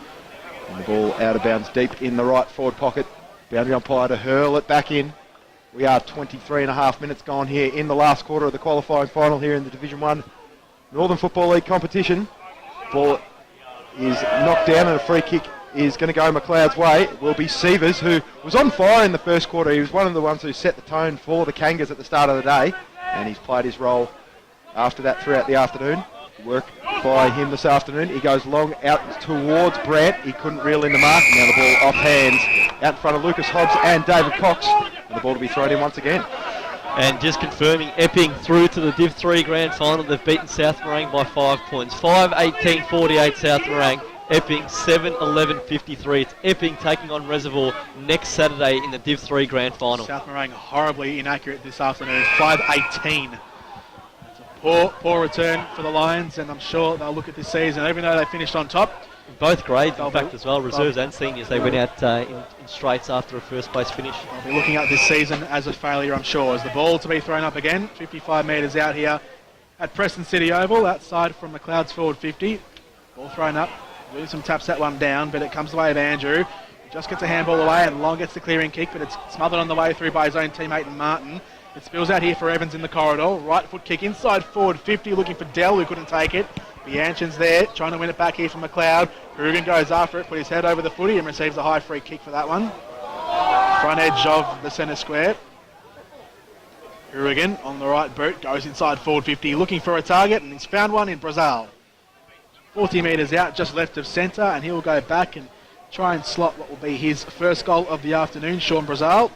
And the ball out of bounds deep in the right forward pocket. Boundary umpire to hurl it back in. We are 23 and a half minutes gone here in the last quarter of the qualifying final here in the Division 1 Northern Football League competition. Ball is knocked down and a free kick is going to go Macleod's way. It will be Sievers, who was on fire in the first quarter. He was one of the ones who set the tone for the Kangas at the start of the day, and he's played his role after that throughout the afternoon. Work by him this afternoon. He goes long out towards Brandt. He couldn't reel in the mark. Now the ball off hands out in front of Lucas Hobbs and David Cox. And the ball to be thrown in once again. And just confirming, Epping through to the Div 3 grand final. They've beaten South Morang by 5 points. 5-18-48 South Morang. Epping 7-11-53. It's Epping taking on Reservoir next Saturday in the Div 3 grand final. South Morang horribly inaccurate this afternoon. 5-18. Poor return for the Lions, and I'm sure they'll look at this season, even though they finished on top. Both grades, in fact, as well, reserves and seniors. They went out in straights after a first place finish. They'll be looking at this season as a failure, I'm sure. As the ball to be thrown up again, 55 metres out here at Preston City Oval, outside from Macleod's forward 50. Ball thrown up. Williamson taps that one down, but it comes the way of Andrew. He just gets a handball away, and Long gets the clearing kick, but it's smothered on the way through by his own teammate Martin. It spills out here for Evans in the corridor. Right foot kick inside forward 50, looking for Dell, who couldn't take it. Bianchin's there, trying to win it back here from Macleod. Hourigan goes after it, put his head over the footy and receives a high free kick for that one. Front edge of the centre square. Hourigan on the right boot, goes inside forward 50, looking for a target, and he's found one in Brazil. 40 metres out, just left of centre, and he'll go back and try and slot what will be his first goal of the afternoon, Sean Brazil.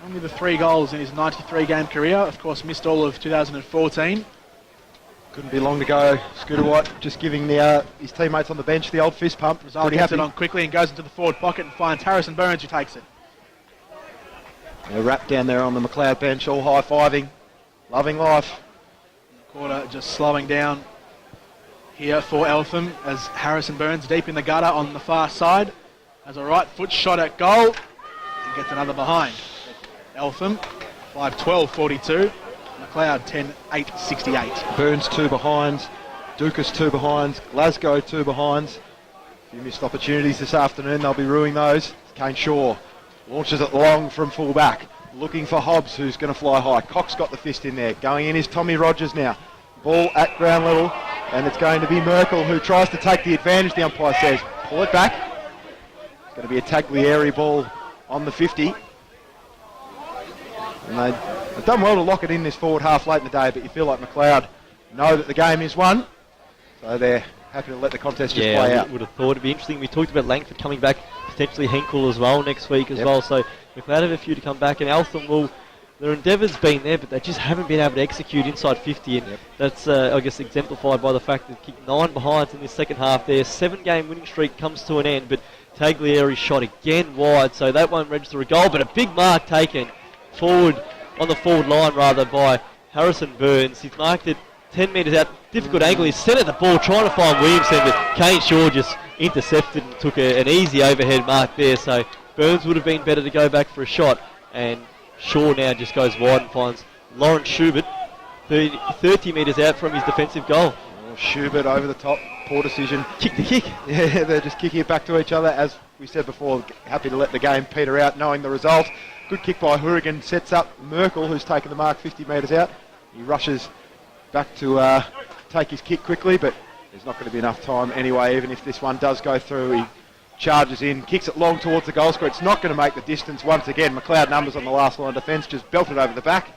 Only the 3 goals in his 93-game career. Of course, missed all of 2014. Couldn't be long to go. Scooter White just giving his teammates on the bench the old fist pump. Brazil gets it on quickly and goes into the forward pocket and finds Harrison Burns, who takes it. They're wrapped down there on the Macleod bench, all high-fiving, loving life. Quarter just slowing down here for Eltham as Harrison Burns deep in the gutter on the far side has a right foot shot at goal and gets another behind. Eltham 5-12-42. Macleod 10-8-68. Burns 2 behinds, Dukas 2 behinds, Glasgow 2 behinds. A few missed opportunities this afternoon, they'll be ruining those. Kane Shaw launches it long from full back. looking for Hobbs, who's going to fly high. Cox got the fist in there. Going in is Tommy Rogers now. Ball at ground level, and it's going to be Merkel who tries to take the advantage. The umpire says, pull it back. It's going to be a Taglieri ball on the 50. And they've done well to lock it in this forward half late in the day, but you feel like Macleod know that the game is won, so they're happy to let the contest just play out. I would have thought it'd be interesting. We talked about Langford coming back, potentially Henkel as well next week as well, so Macleod have a few to come back, and Eltham will, their endeavour's been there, but they just haven't been able to execute inside 50, and that's, I guess, exemplified by the fact that kicked 9 behinds in this second half. Their 7-game winning streak comes to an end, but Taglieri shot again wide, so that won't register a goal, but a big mark taken forward, on the forward line rather, by Harrison Burns. He's marked it 10 metres out, difficult angle. He's centred the ball, trying to find Williamson, but Kane Shaw just intercepted and took an easy overhead mark there. So Burns would have been better to go back for a shot, and Shaw now just goes wide and finds Lawrence Schubert 30 metres out from his defensive goal. Oh, Schubert over the top, poor decision. Kick the kick. Yeah, they're just kicking it back to each other. As we said before, happy to let the game peter out, knowing the result. Good kick by Hourigan, sets up Merkel, who's taken the mark 50 metres out. He rushes back to take his kick quickly, but there's not going to be enough time anyway. Even if this one does go through, he charges in, kicks it long towards the goal square. It's not going to make the distance once again. Macleod numbers on the last line of defence, just belted over the back.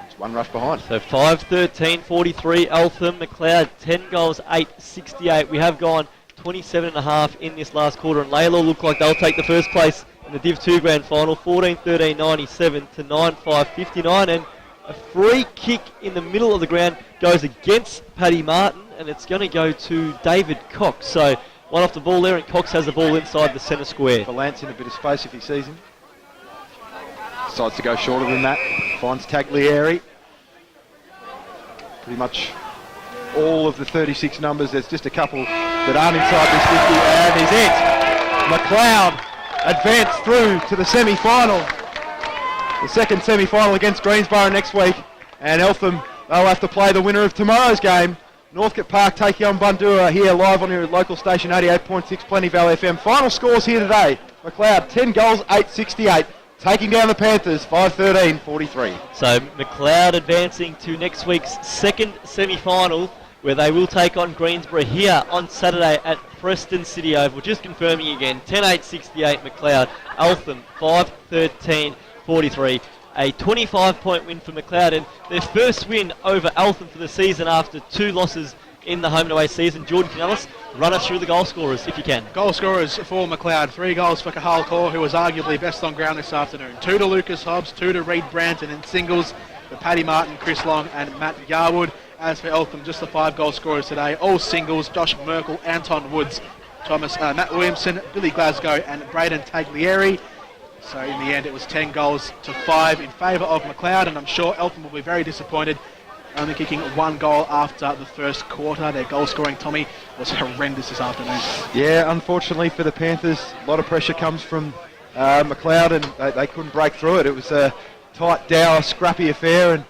It's one rush behind. So 5-13-43 Eltham. Macleod 10 goals, 8-68. We have gone 27.5 in this last quarter, and Laylaw look like they'll take the first place in the DIV2 Grand Final, 14-13-97 to 9-5-59, and a free kick in the middle of the ground goes against Paddy Martin, and it's going to go to David Cox. So one off the ball there, and Cox has the ball inside the centre square. Valance in a bit of space if he sees him. Decides to go shorter than that. Finds Taglieri. Pretty much all of the 36 numbers. There's just a couple that aren't inside this 50, and he's it. Macleod advance through to the semi-final. The second semi-final against Greensborough next week, and Eltham, they'll have to play the winner of tomorrow's game. Northcote Park taking on Bundoora here live on your local station 88.6 Plentyvale FM. Final scores here today. Macleod 10 goals, 8-68. Taking down the Panthers 5-13-43. So Macleod advancing to next week's second semi-final, where they will take on Greensborough here on Saturday at Preston City Oval. Just confirming again, 10-8-68 Macleod. Eltham 5-13-43. A 25-point win for Macleod, and their first win over Eltham for the season after 2 losses in the home and away season. Jordan Canellis, run us through the goal scorers if you can. Goal scorers for Macleod: 3 goals for Cahal Kaur, who was arguably best on ground this afternoon. 2 to Lucas Hobbs, 2 to Reid Brandt, and then singles for Paddy Martin, Chris Long and Matt Yarwood. As for Eltham, just the 5 goal scorers today, all singles: Josh Merkel, Anton Woods, Matt Williamson, Billy Glasgow and Braden Taglieri. So in the end it was 10 goals to 5 in favour of Macleod, and I'm sure Eltham will be very disappointed, only kicking 1 goal after the first quarter. Their goal scoring, Tommy, was horrendous this afternoon. Yeah, unfortunately for the Panthers, a lot of pressure comes from Macleod, and they couldn't break through it. It was a tight, dour, scrappy affair, and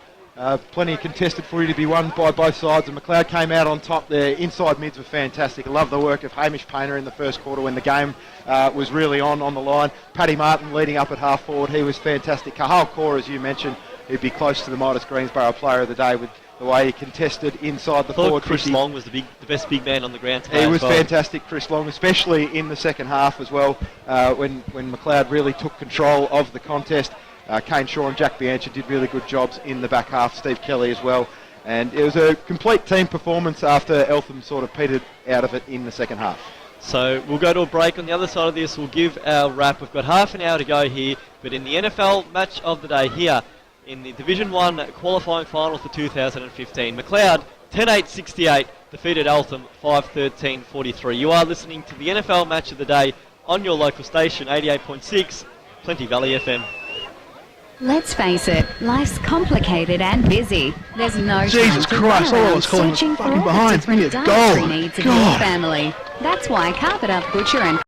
plenty of contested footy to be won by both sides, and Macleod came out on top. Their inside mids were fantastic. I love the work of Hamish Painter in the first quarter when the game was really on the line. Paddy Martin leading up at half forward, he was fantastic. Cahal Kaur, as you mentioned, he'd be close to the Midas Greensborough player of the day with the way he contested inside the forward. Chris 50. Long was the best big man on the ground today. He was fantastic, Chris Long, especially in the second half as well, when Macleod really took control of the contest. Kane Shaw and Jack Bianchi did really good jobs in the back half, Steve Kelly as well, and it was a complete team performance after Eltham sort of petered out of it in the second half. So we'll go to a break. On the other side of this, we'll give our wrap. We've got half an hour to go here, but in the NFL match of the day here in the Division 1 qualifying final for 2015, Macleod 10-8-68 defeated Eltham 5-13-43. You are listening to the NFL match of the day on your local station 88.6 Plentyvale FM. Let's face it, life's complicated and busy. There's no Jesus time to Christ, run all I around was calling searching was for fucking all behind. the different Give me a dietary goal. needs of your family. That's why Carpet Up Butcher and